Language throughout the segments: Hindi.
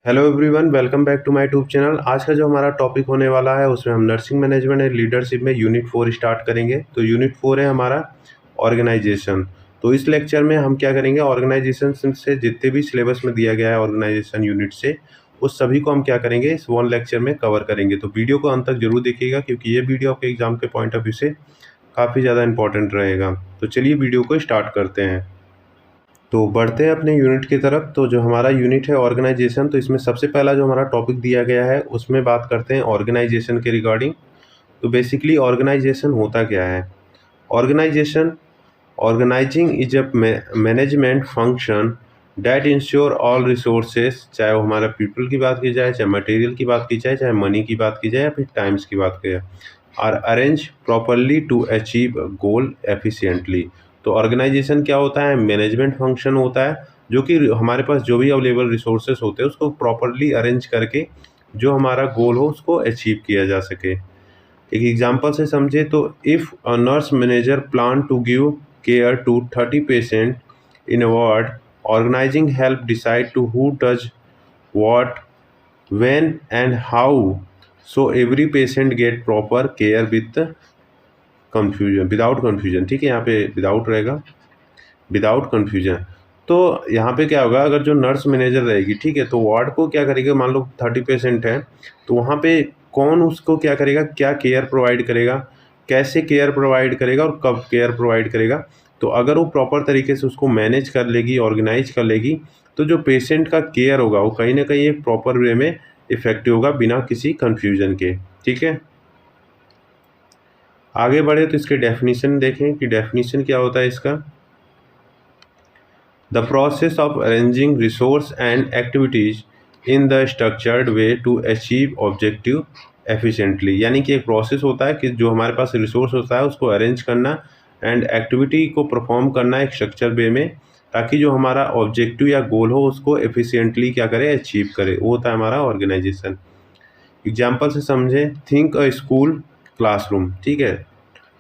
Hello everyone, welcome back to my YouTube channel. आज का जो हमारा टॉपिक होने वाला है उसमें हम नर्सिंग मैनेजमेंट एंड लीडरशिप में यूनिट 4 स्टार्ट करेंगे। तो यूनिट 4 है हमारा ऑर्गेनाइजेशन। तो इस लेक्चर में हम क्या करेंगे, ऑर्गेनाइजेशन से जितने भी सिलेबस में दिया गया है ऑर्गेनाइजेशन यूनिट से, उस सभी को हम क्या करेंगे इस वन लेक्चर में कवर करेंगे। तो वीडियो को अंत तक जरूर देखिएगा क्योंकि ये वीडियो आपके एग्जाम के पॉइंट ऑफ व्यू से काफ़ी ज़्यादा इंपॉर्टेंट रहेगा। तो चलिए वीडियो को स्टार्ट करते हैं। तो बढ़ते हैं अपने यूनिट की तरफ। तो जो हमारा यूनिट है ऑर्गेनाइजेशन, तो इसमें सबसे पहला जो हमारा टॉपिक दिया गया है उसमें बात करते हैं ऑर्गेनाइजेशन के रिगार्डिंग। तो बेसिकली ऑर्गेनाइजेशन होता क्या है। Organisation, organising is a management function that ensure all resources, चाहे वो हमारा पीपल की बात की जाए, चाहे मटेरियल की बात की जाए, चाहे मनी की बात की जाए या फिर टाइम्स की बात की जाए, are arrange properly to achieve goal efficiently. तो ऑर्गेनाइजेशन क्या होता है, मैनेजमेंट फंक्शन होता है जो कि हमारे पास जो भी अवेलेबल रिसोर्सेज होते हैं उसको प्रॉपरली अरेंज करके जो हमारा गोल हो उसको अचीव किया जा सके। एक एग्जांपल से समझे तो if a nurse manager plan to give care to 30 patient in a ward, organizing help decide to who does what when and how, so every patient get proper care with confusion, without confusion. ठीक है, यहाँ पे विदाउट रहेगा, विदाउट कन्फ्यूजन। तो यहाँ पे क्या होगा, अगर जो नर्स मैनेजर रहेगी, ठीक है, तो वार्ड को क्या करेगा, मान लो 30 पेशेंट है, तो वहाँ पे कौन उसको क्या करेगा, क्या केयर प्रोवाइड करेगा, कैसे केयर प्रोवाइड करेगा और कब केयर प्रोवाइड करेगा। तो अगर वो प्रॉपर तरीके से उसको मैनेज कर लेगी, ऑर्गेनाइज कर लेगी, तो जो पेशेंट का केयर होगा वो कहीं ना कहीं एक प्रॉपर वे में इफेक्टिव होगा, बिना किसी कन्फ्यूजन के। ठीक है, आगे बढ़े तो इसके डेफिनेशन देखें कि डेफिनेशन क्या होता है इसका। The process of arranging resource and activities in the structured way to achieve objective efficiently, यानी कि एक प्रोसेस होता है कि जो हमारे पास रिसोर्स होता है उसको अरेंज करना एंड एक्टिविटी को परफॉर्म करना एक स्ट्रक्चर वे में, ताकि जो हमारा ऑब्जेक्टिव या गोल हो उसको एफिशिएंटली क्या करे, अचीव करे। वो होता है हमारा ऑर्गेनाइजेशन। एग्जाम्पल से समझें, थिंक अ स्कूल क्लासरूम। ठीक है,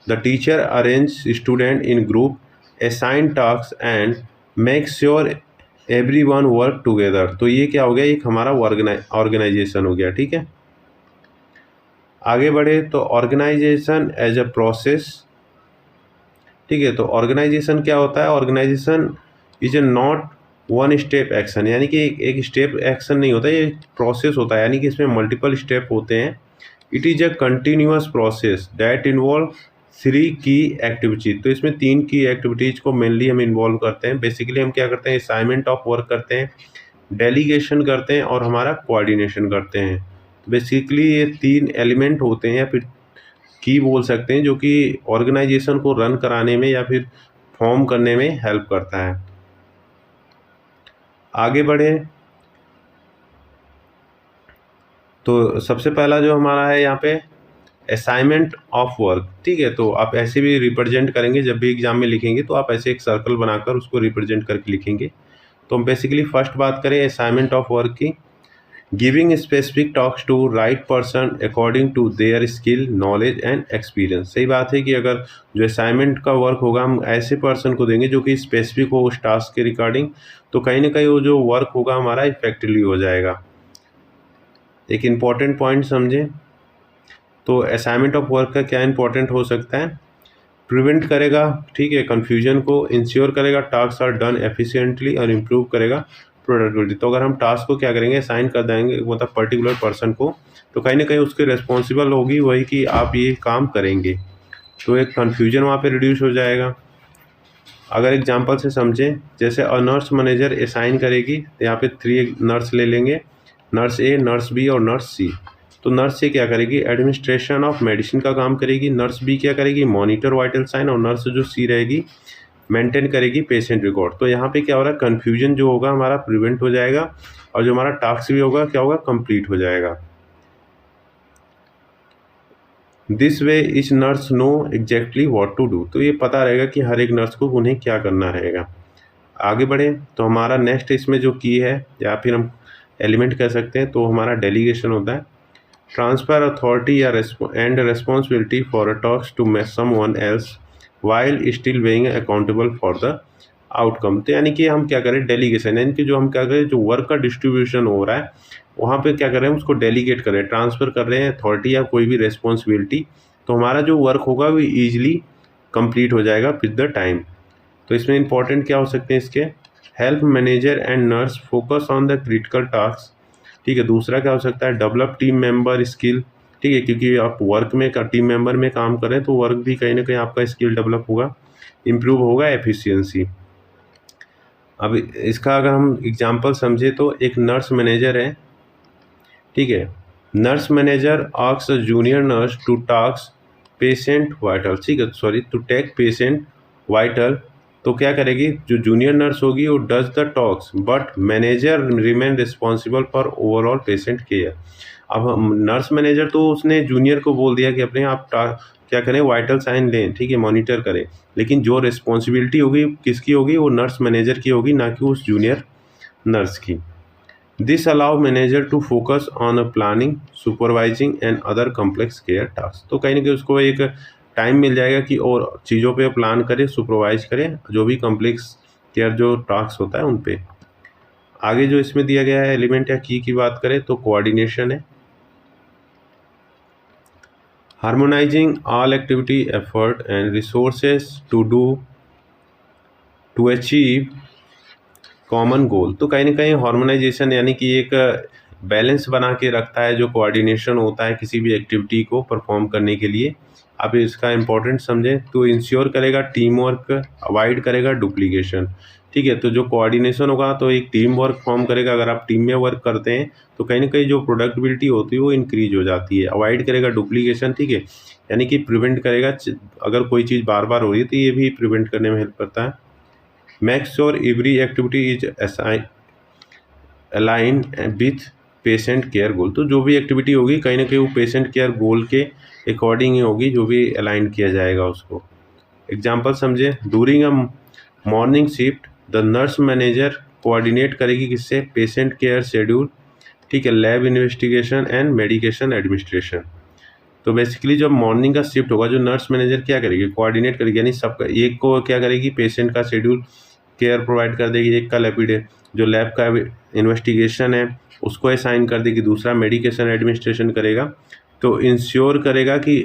the teacher arrange student in group, assign task and make sure every one work together. तो ये क्या हो गया, एक हमारा ऑर्गेनाइजेशन हो गया। ठीक है, आगे बढ़े तो ऑर्गेनाइजेशन एज अ प्रोसेस। ठीक है, तो ऑर्गेनाइजेशन क्या होता है, organization is a not one step action, यानी कि एक स्टेप एक्शन नहीं होता, ये प्रोसेस होता है, यानी कि इसमें मल्टीपल स्टेप होते हैं। It is a continuous process that involve 3 की एक्टिविटीज। तो इसमें 3 की एक्टिविटीज़ को मेनली हम इन्वॉल्व करते हैं। बेसिकली हम क्या करते हैं, असाइनमेंट ऑफ वर्क करते हैं, डेलीगेशन करते हैं और हमारा कोऑर्डिनेशन करते हैं। बेसिकली ये 3 एलिमेंट होते हैं या फिर की बोल सकते हैं, जो कि ऑर्गेनाइजेशन को रन कराने में या फिर फॉर्म करने में हेल्प करता है। आगे बढ़े तो सबसे पहला जो हमारा है यहाँ पे असाइनमेंट ऑफ वर्क। ठीक है, तो आप ऐसे भी रिप्रेजेंट करेंगे, जब भी एग्जाम में लिखेंगे तो आप ऐसे एक सर्कल बनाकर उसको रिप्रेजेंट करके लिखेंगे। तो हम बेसिकली फर्स्ट बात करें असाइनमेंट ऑफ वर्क की, giving specific tasks to right person according to their skill, knowledge and experience. सही बात है कि अगर जो असाइनमेंट का वर्क होगा हम ऐसे पर्सन को देंगे जो कि स्पेसिफिक हो उस टास्क के रिगार्डिंग, तो कहीं ना कहीं वो जो वर्क होगा हमारा इफेक्टिवली हो जाएगा। एक इम्पॉर्टेंट पॉइंट समझें, तो असाइनमेंट ऑफ वर्क का क्या इंपॉर्टेंट हो सकता है, प्रिवेंट करेगा, ठीक है, कन्फ्यूजन को, इंश्योर करेगा टास्क आर डन एफिशिएंटली और इम्प्रूव करेगा प्रोडक्टिविटी। तो अगर हम टास्क को क्या करेंगे, असाइन कर देंगे मतलब पर्टिकुलर पर्सन को, तो कहीं ना कहीं उसके रिस्पॉन्सिबल होगी वही कि आप ये काम करेंगे, तो एक कन्फ्यूजन वहाँ पे रिड्यूस हो जाएगा। अगर एग्जांपल से समझें, जैसे अ नर्स मैनेजर असाइन करेगी, तो यहाँ पे 3 नर्स ले लेंगे, नर्स ए, नर्स बी और नर्स सी। तो नर्स ए क्या करेगी, एडमिनिस्ट्रेशन ऑफ मेडिसिन का काम करेगी, नर्स बी क्या करेगी, मॉनिटर वाइटल साइन, और नर्स जो सी रहेगी मेंटेन करेगी पेशेंट रिकॉर्ड। तो यहाँ पे क्या हो रहा है, कन्फ्यूजन जो होगा हमारा प्रिवेंट हो जाएगा और जो हमारा टास्क भी होगा क्या होगा, कंप्लीट हो जाएगा। This way each nurse know exactly what to do. तो ये पता रहेगा कि हर एक नर्स को उन्हें क्या करना रहेगा। आगे बढ़े तो हमारा नेक्स्ट इसमें जो की है या फिर हम एलिमेंट कह सकते हैं, तो हमारा डेलीगेशन होता है, ट्रांसफर अथॉरिटी या and responsibility for a task to someone else while still being accountable for the outcome. तो यानी कि हम क्या करें, डेलीगेशन, यानी कि जो हम क्या करें, जो वर्क का डिस्ट्रीब्यूशन हो रहा है वहाँ पे क्या कर रहे हैं, उसको डेलीगेट कर रहे हैं, ट्रांसफ़र कर रहे हैं अथॉरिटी या कोई भी रिस्पॉन्सिबिलिटी। तो हमारा जो वर्क होगा वो ईजिली कंप्लीट हो जाएगा विद द टाइम। तो इसमें इंपॉर्टेंट क्या हो सकते हैं इसके, help manager and nurse focus on the critical task. ठीक है, दूसरा क्या हो सकता है, डेवलप टीम मेंबर स्किल। ठीक है, क्योंकि आप वर्क में टीम मेंबर में काम करें तो वर्क भी कहीं ना कहीं आपका स्किल डेवलप होगा, इम्प्रूव होगा एफिशिएंसी। अब इसका अगर हम एग्जांपल समझे तो एक नर्स मैनेजर है। ठीक है, nurse manager asks a junior nurse to task patient vital. ठीक है, sorry, to take patient vital. तो क्या करेगी, जो जूनियर नर्स होगी वो does the tasks but manager remain responsible for overall patient care. अब हम नर्स मैनेजर तो उसने जूनियर को बोल दिया कि अपने आप क्या करें, वाइटल साइन लें, ठीक है, मॉनिटर करें, लेकिन जो रिस्पॉन्सिबिलिटी होगी किसकी होगी, वो नर्स मैनेजर की होगी, ना कि उस जूनियर नर्स की। This allow manager to focus on planning, supervising and other complex care task. तो कहीं ना कहीं उसको एक टाइम मिल जाएगा कि और चीज़ों पे प्लान करे, सुपरवाइज करे, जो भी कॉम्प्लेक्स केयर जो टास्क होता है उन पे। आगे जो इसमें दिया गया है एलिमेंट या की बात करें तो कोऑर्डिनेशन है, harmonizing all activity effort and resources to achieve common goal. तो कहीं ना कहीं हार्मोनाइजेशन यानी कि एक बैलेंस बना के रखता है, जो कोऑर्डिनेशन होता है किसी भी एक्टिविटी को परफॉर्म करने के लिए। अब इसका इंपॉर्टेंट समझें तो इंश्योर करेगा टीम वर्क, अवॉइड करेगा डुप्लीकेशन। ठीक है, तो जो कोऑर्डिनेशन होगा तो एक टीम वर्क फॉर्म करेगा। अगर आप टीम में वर्क करते हैं तो कहीं ना कहीं जो प्रोडक्टिविटी होती है वो इंक्रीज हो जाती है। अवॉइड करेगा डुप्लीकेशन, ठीक है, यानी कि प्रिवेंट करेगा, अगर कोई चीज़ बार बार हो रही है तो ये भी प्रिवेंट करने में हेल्प करता है। Make sure every activity is align with patient care goal. तो जो भी एक्टिविटी होगी कहीं ना कहीं वो पेशेंट केयर गोल के अकॉर्डिंग ही होगी, जो भी अलाइन किया जाएगा उसको। एग्जाम्पल समझे, during a morning shift the nurse manager coordinate करेगी किससे, पेशेंट केयर शेड्यूल, ठीक है, lab investigation and medication administration. तो बेसिकली जब मॉर्निंग का शिफ्ट होगा, जो नर्स मैनेजर क्या करेगी, कोऑर्डिनेट करेगी, यानी सबका, एक को क्या करेगी, पेशेंट का शेड्यूल केयर प्रोवाइड कर देगी, एक का लैपिड जो लैब का इन्वेस्टिगेशन है उसको असाइन कर देगी, दूसरा मेडिकेशन एडमिनिस्ट्रेशन करेगा। तो इंश्योर करेगा कि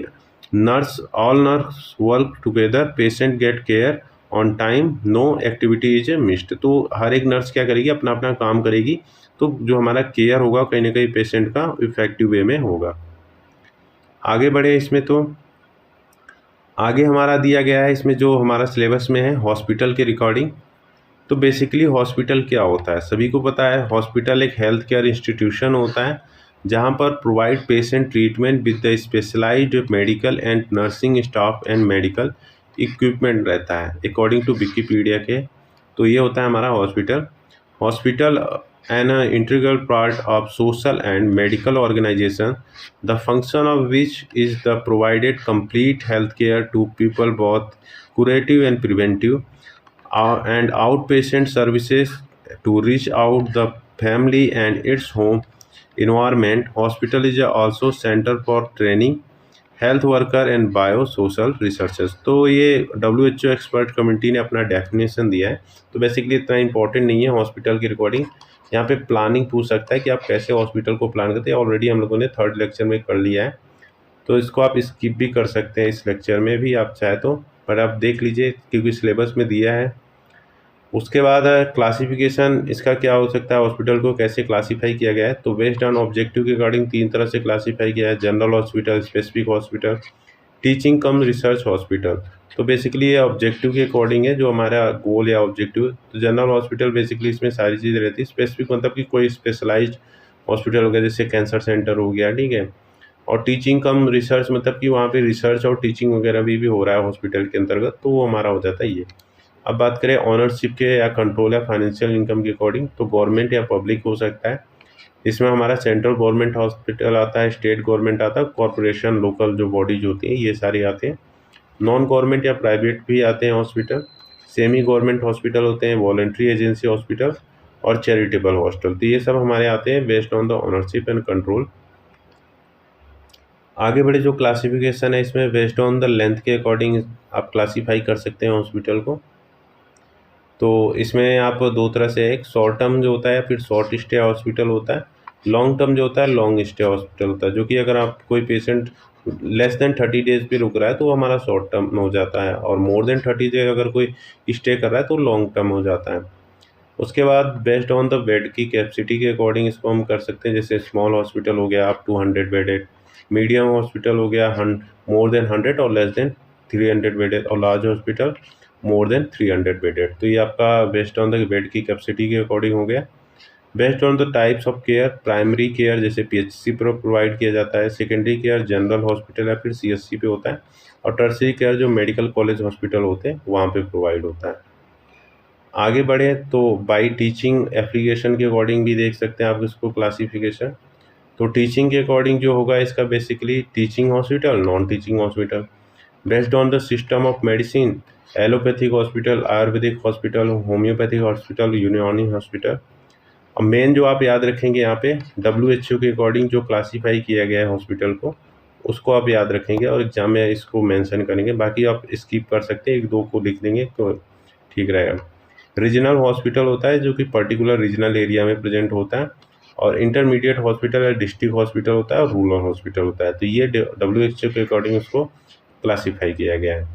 all nurse work together, patient get care on time, no activity is missed. तो हर एक नर्स क्या करेगी, अपना अपना काम करेगी, तो जो हमारा केयर होगा कहीं ना कहीं पेशेंट का इफेक्टिव वे में होगा। आगे बढ़े इसमें तो आगे हमारा दिया गया है इसमें जो हमारा सिलेबस में है, हॉस्पिटल के रिकॉर्डिंग। तो बेसिकली हॉस्पिटल क्या होता है, सभी को पता है, हॉस्पिटल एक हेल्थ केयर इंस्टीट्यूशन होता है जहां पर provide patient treatment with the specialized medical and nursing staff and medical equipment रहता है, अकॉर्डिंग टू विकिपीडिया के। तो ये होता है हमारा hospital. Hospital an integral part of social and medical organization, the function of which is the provided complete health care to people, both curative and preventive, and outpatient services to reach out the family and its home environment. Hospital is also center for training health worker and bio social researchers. तो ये WHO एक्सपर्ट कमेटी ने अपना डेफिनेशन दिया है। तो बेसिकली इतना इंपॉर्टेंट नहीं है हॉस्पिटल की रिकॉर्डिंग। यहाँ पे प्लानिंग पूछ सकता है कि आप कैसे हॉस्पिटल को प्लान करते हैं, ऑलरेडी हम लोगों ने 3rd लेक्चर में कर लिया है, तो इसको आप स्किप भी कर सकते हैं इस लेक्चर में भी आप चाहे तो, पर आप देख लीजिए क्योंकि सिलेबस में दिया है। उसके बाद क्लासिफिकेशन इसका क्या हो सकता है, हॉस्पिटल को कैसे क्लासीफाई किया गया है। तो बेस्ड ऑन ऑब्जेक्टिव के अकॉर्डिंग 3 तरह से क्लासीफाई किया है, general hospital, specific hospital, teaching cum research hospital. तो बेसिकली ये ऑब्जेक्टिव के अकॉर्डिंग है, जो हमारा गोल या ऑब्जेक्टिव। तो जनरल हॉस्पिटल बेसिकली इसमें सारी चीज़ें रहती है, स्पेसिफिक मतलब कि कोई स्पेशलाइज्ड हॉस्पिटल हो गया, जैसे कैंसर सेंटर हो गया, ठीक है। और टीचिंग कम रिसर्च मतलब कि वहाँ पे रिसर्च और टीचिंग वगैरह भी हो रहा है हॉस्पिटल के अंतर्गत, तो वो हमारा हो जाता है ये। अब बात करें ऑनरशिप के या कंट्रोल या फाइनेंशियल इनकम के अकॉर्डिंग, तो गवर्नमेंट या पब्लिक हो सकता है। इसमें हमारा सेंट्रल गवर्नमेंट हॉस्पिटल आता है, स्टेट गवर्नमेंट आता है, कॉरपोरेशन, लोकल जो बॉडीज होती हैं ये सारे आते हैं। नॉन गवर्नमेंट या प्राइवेट भी आते हैं हॉस्पिटल, सेमी गवर्नमेंट हॉस्पिटल होते हैं, वॉलंटरी एजेंसी हॉस्पिटल और चैरिटेबल हॉस्पिटल। तो ये सब हमारे आते हैं based on the ownership and control. आगे बढ़े जो क्लासिफिकेशन है इसमें बेस्ड ऑन द लेंथ के अकॉर्डिंग आप क्लासीफाई कर सकते हैं हॉस्पिटल को। तो इसमें आप दो तरह से, एक शॉर्ट टर्म जो होता है फिर शॉर्ट स्टे हॉस्पिटल होता है, लॉन्ग टर्म जो होता है लॉन्ग स्टे हॉस्पिटल होता है, जो कि अगर आप कोई पेशेंट लेस देन 30 डेज पे रुक रहा है तो वो हमारा शॉर्ट टर्म में हो जाता है, और मोर देन 30 डेज अगर कोई स्टे कर रहा है तो लॉन्ग टर्म हो जाता है। उसके बाद बेस्ड ऑन द बेड की कैपेसिटी के अकॉर्डिंग इसको हम कर सकते हैं, जैसे स्मॉल हॉस्पिटल हो गया up to 100 bedded, medium hospital हो गया मोर देन 100 और लेस देन 300 बेडेड, और large hospital more than 300 bedded. तो ये आपका बेस्ड ऑन द बेड की कैपेसिटी के अकॉर्डिंग हो गया। Based on the types of care, primary care जैसे पीएचसी पर प्रोवाइड किया जाता है, सेकेंडरी केयर जनरल हॉस्पिटल या फिर सीएचसी पे होता है, और टर्सरी केयर जो मेडिकल कॉलेज हॉस्पिटल होते हैं वहाँ पे प्रोवाइड होता है। आगे बढ़े तो बाई टीचिंग एप्लीकेशन के अकॉर्डिंग भी देख सकते हैं आप इसको क्लासिफिकेशन। तो टीचिंग के अकॉर्डिंग जो होगा इसका basically teaching hospital, non teaching hospital. Based on the system of medicine, allopathic hospital, Ayurvedic hospital, homeopathic hospital, यूनानी हॉस्पिटल। अब मेन जो आप याद रखेंगे यहाँ पे WHO के अकॉर्डिंग जो क्लासीफाई किया गया है हॉस्पिटल को, उसको आप याद रखेंगे और एग्जाम में इसको मेंशन करेंगे। बाकी आप स्किप कर सकते हैं, एक दो को लिख देंगे तो ठीक रहेगा। रीजनल हॉस्पिटल होता है जो कि पर्टिकुलर रीजनल एरिया में प्रेजेंट होता है, और इंटरमीडिएट हॉस्पिटल या डिस्ट्रिक्ट हॉस्पिटल होता है, और रूरल हॉस्पिटल होता है। तो ये WHO के अकॉर्डिंग उसको क्लासीफाई किया गया है।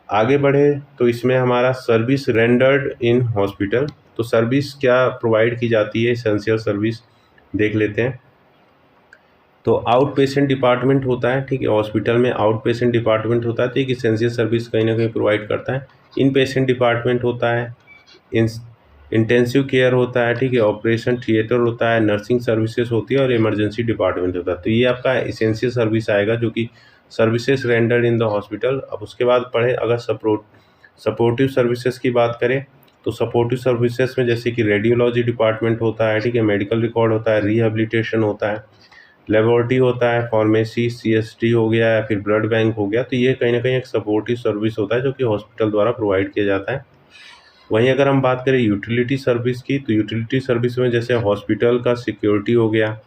आगे बढ़े तो इसमें हमारा सर्विस रेंडर्ड इन हॉस्पिटल, तो सर्विस क्या प्रोवाइड की जाती है, एसेंशियल सर्विस देख लेते हैं। तो आउट पेशेंट डिपार्टमेंट होता है, ठीक है, हॉस्पिटल में आउट पेशेंट डिपार्टमेंट होता है, तो एक एसेंशियल सर्विस कहीं ना कहीं प्रोवाइड करता है। इन पेशेंट डिपार्टमेंट होता है, इंटेंसिव केयर होता है, ठीक है, ऑपरेशन थिएटर होता है, नर्सिंग सर्विसेज होती है, और इमरजेंसी डिपार्टमेंट होता है। तो ये आपका एसेंशियल सर्विस आएगा जो कि services rendered in the hospital. अब उसके बाद पढ़े अगर सपोर्टिव सर्विसेज की बात करें, तो सपोर्टिव सर्विसेज में जैसे कि रेडियोलॉजी डिपार्टमेंट होता है, ठीक है, मेडिकल रिकॉर्ड होता है, रिहेबिलिटेशन होता है, लेबोरेटरी होता है, फार्मेसी, CST हो गया या फिर ब्लड बैंक हो गया। तो ये कहीं ना कहीं एक सपोर्टिव सर्विस होता है जो कि हॉस्पिटल द्वारा प्रोवाइड किया जाता है। वहीं अगर हम बात करें यूटिलिटी सर्विस की, तो यूटिलिटी सर्विस में जैसे हॉस्पिटल का सिक्योरिटी हो गया,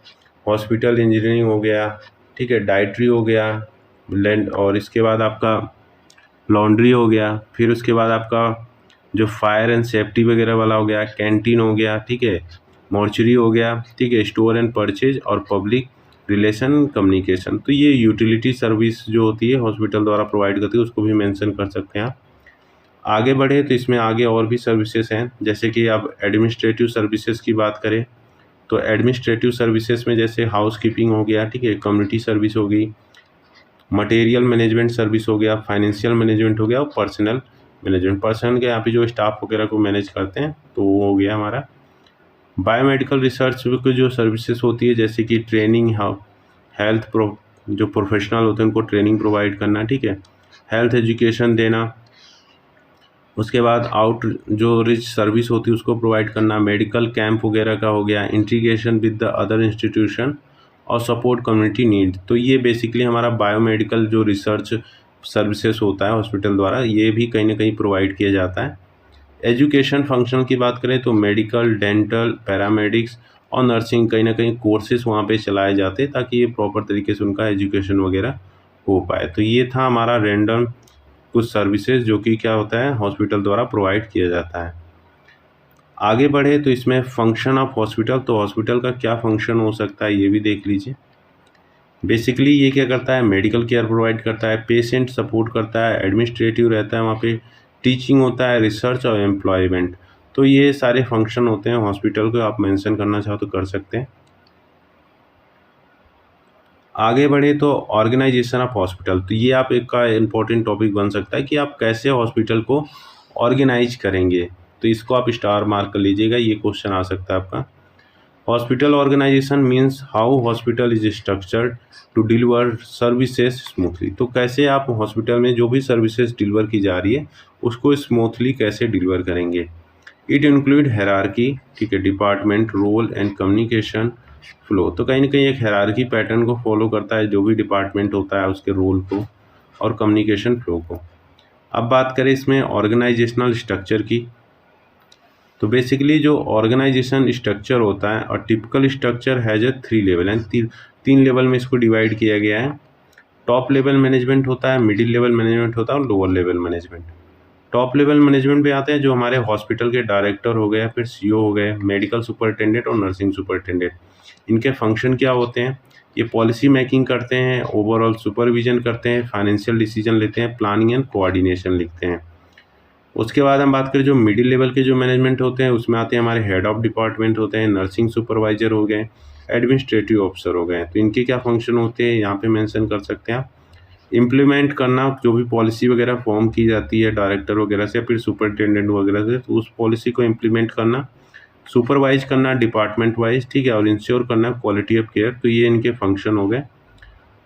हॉस्पिटल इंजीनियरिंग हो गया, ठीक है, डाइट्री हो गया, लैंड, और इसके बाद आपका लॉन्ड्री हो गया, फिर उसके बाद आपका जो फायर एंड सेफ्टी वगैरह वाला हो गया, कैंटीन हो गया, ठीक है, मॉर्चरी हो गया, ठीक है, स्टोर एंड परचेज, और पब्लिक रिलेशन कम्युनिकेशन। तो ये यूटिलिटी सर्विस जो होती है हॉस्पिटल द्वारा प्रोवाइड करती है, उसको भी मेंशन कर सकते हैं आप। आगे बढ़े तो इसमें आगे और भी सर्विसेज हैं, जैसे कि आप एडमिनिस्ट्रेटिव सर्विसेज की बात करें, तो एडमिनिस्ट्रेटिव सर्विसेज में जैसे हाउस कीपिंग हो गया, ठीक है, कम्युनिटी सर्विस हो गई, मटेरियल मैनेजमेंट सर्विस हो गया, फाइनेंशियल मैनेजमेंट हो गया, और पर्सनल मैनेजमेंट, पर्सन के यहाँ पे जो स्टाफ वगैरह को मैनेज करते हैं, तो वो हो गया हमारा। बायोमेडिकल रिसर्च की जो सर्विसेज होती है, जैसे कि ट्रेनिंग, हेल्थ जो प्रोफेशनल होते हैं उनको ट्रेनिंग प्रोवाइड करना, ठीक है, हेल्थ एजुकेशन देना, उसके बाद आउट जो रिच सर्विस होती है उसको प्रोवाइड करना, मेडिकल कैंप वगैरह का हो गया, integration with the other institution, और सपोर्ट कम्युनिटी नीड। तो ये बेसिकली हमारा बायोमेडिकल जो रिसर्च सर्विसेज होता है हॉस्पिटल द्वारा, ये भी कहीं ना कहीं प्रोवाइड किया जाता है। एजुकेशन फंक्शन की बात करें तो मेडिकल, डेंटल, पैरामेडिक्स और नर्सिंग कहीं ना कहीं कोर्सेज वहाँ पे चलाए जाते हैं ताकि ये प्रॉपर तरीके से उनका एजुकेशन वगैरह हो पाए। तो ये था हमारा रैंडम कुछ सर्विसेज जो कि क्या होता है हॉस्पिटल द्वारा प्रोवाइड किया जाता है। आगे बढ़े तो इसमें फंक्शन ऑफ हॉस्पिटल, तो हॉस्पिटल का क्या फंक्शन हो सकता है ये भी देख लीजिए। बेसिकली ये क्या करता है, मेडिकल केयर प्रोवाइड करता है, पेशेंट सपोर्ट करता है, एडमिनिस्ट्रेटिव रहता है वहाँ पे, टीचिंग होता है, रिसर्च और एम्प्लॉयमेंट। तो ये सारे फंक्शन होते हैं हॉस्पिटल को, आप मेंशन करना चाहो तो कर सकते हैं। आगे बढ़े तो ऑर्गेनाइजेशन ऑफ हॉस्पिटल, तो ये आप एक का इम्पोर्टेंट टॉपिक बन सकता है कि आप कैसे हॉस्पिटल को ऑर्गेनाइज करेंगे। तो इसको आप स्टार मार्क कर लीजिएगा, ये क्वेश्चन आ सकता है आपका। Hospital organization means how hospital is structured to deliver services smoothly. तो कैसे आप हॉस्पिटल में जो भी सर्विसेज डिलीवर की जा रही है उसको स्मूथली कैसे डिलीवर करेंगे। इट इंक्लूड हायरार्की, ठीक है, department, role and communication flow. तो कहीं ना कहीं एक हायरार्की पैटर्न को फॉलो करता है जो भी डिपार्टमेंट होता है उसके रोल को और कम्युनिकेशन फ्लो को। अब बात करें इसमें ऑर्गेनाइजेशनल स्ट्रक्चर की, तो बेसिकली जो ऑर्गेनाइजेशन स्ट्रक्चर होता है और typical structure has a 3 level and तीन लेवल में इसको डिवाइड किया गया है। टॉप लेवल मैनेजमेंट होता है, मिडिल लेवल मैनेजमेंट होता है और lower level management. Top level management पे आते हैं जो हमारे हॉस्पिटल के डायरेक्टर हो गए, फिर सीईओ हो गए, मेडिकल सुपरिटेंडेंट और नर्सिंग सुपरिटेंडेंट। इनके फंक्शन क्या होते हैं? ये पॉलिसी मेकिंग करते हैं, ओवरऑल सुपरविजन करते हैं, फाइनेंशियल डिसीजन लेते हैं, प्लानिंग एंड कोऑर्डिनेशन लिखते हैं। उसके बाद हम बात करें जो मिडिल लेवल के जो मैनेजमेंट होते हैं उसमें आते हैं हमारे हेड ऑफ डिपार्टमेंट होते हैं, नर्सिंग सुपरवाइजर हो गए, एडमिनिस्ट्रेटिव ऑफिसर हो गए। तो इनके क्या फंक्शन होते हैं यहाँ पे मेंशन कर सकते हैं आप। इम्प्लीमेंट करना, जो भी पॉलिसी वगैरह फॉर्म की जाती है डायरेक्टर वगैरह से, फिर सुपरिटेंडेंट वगैरह से, तो उस पॉलिसी को इम्प्लीमेंट करना, सुपरवाइज करना डिपार्टमेंट वाइज, ठीक है, और इंश्योर करना क्वालिटी ऑफ केयर। तो ये इनके फंक्शन हो गए।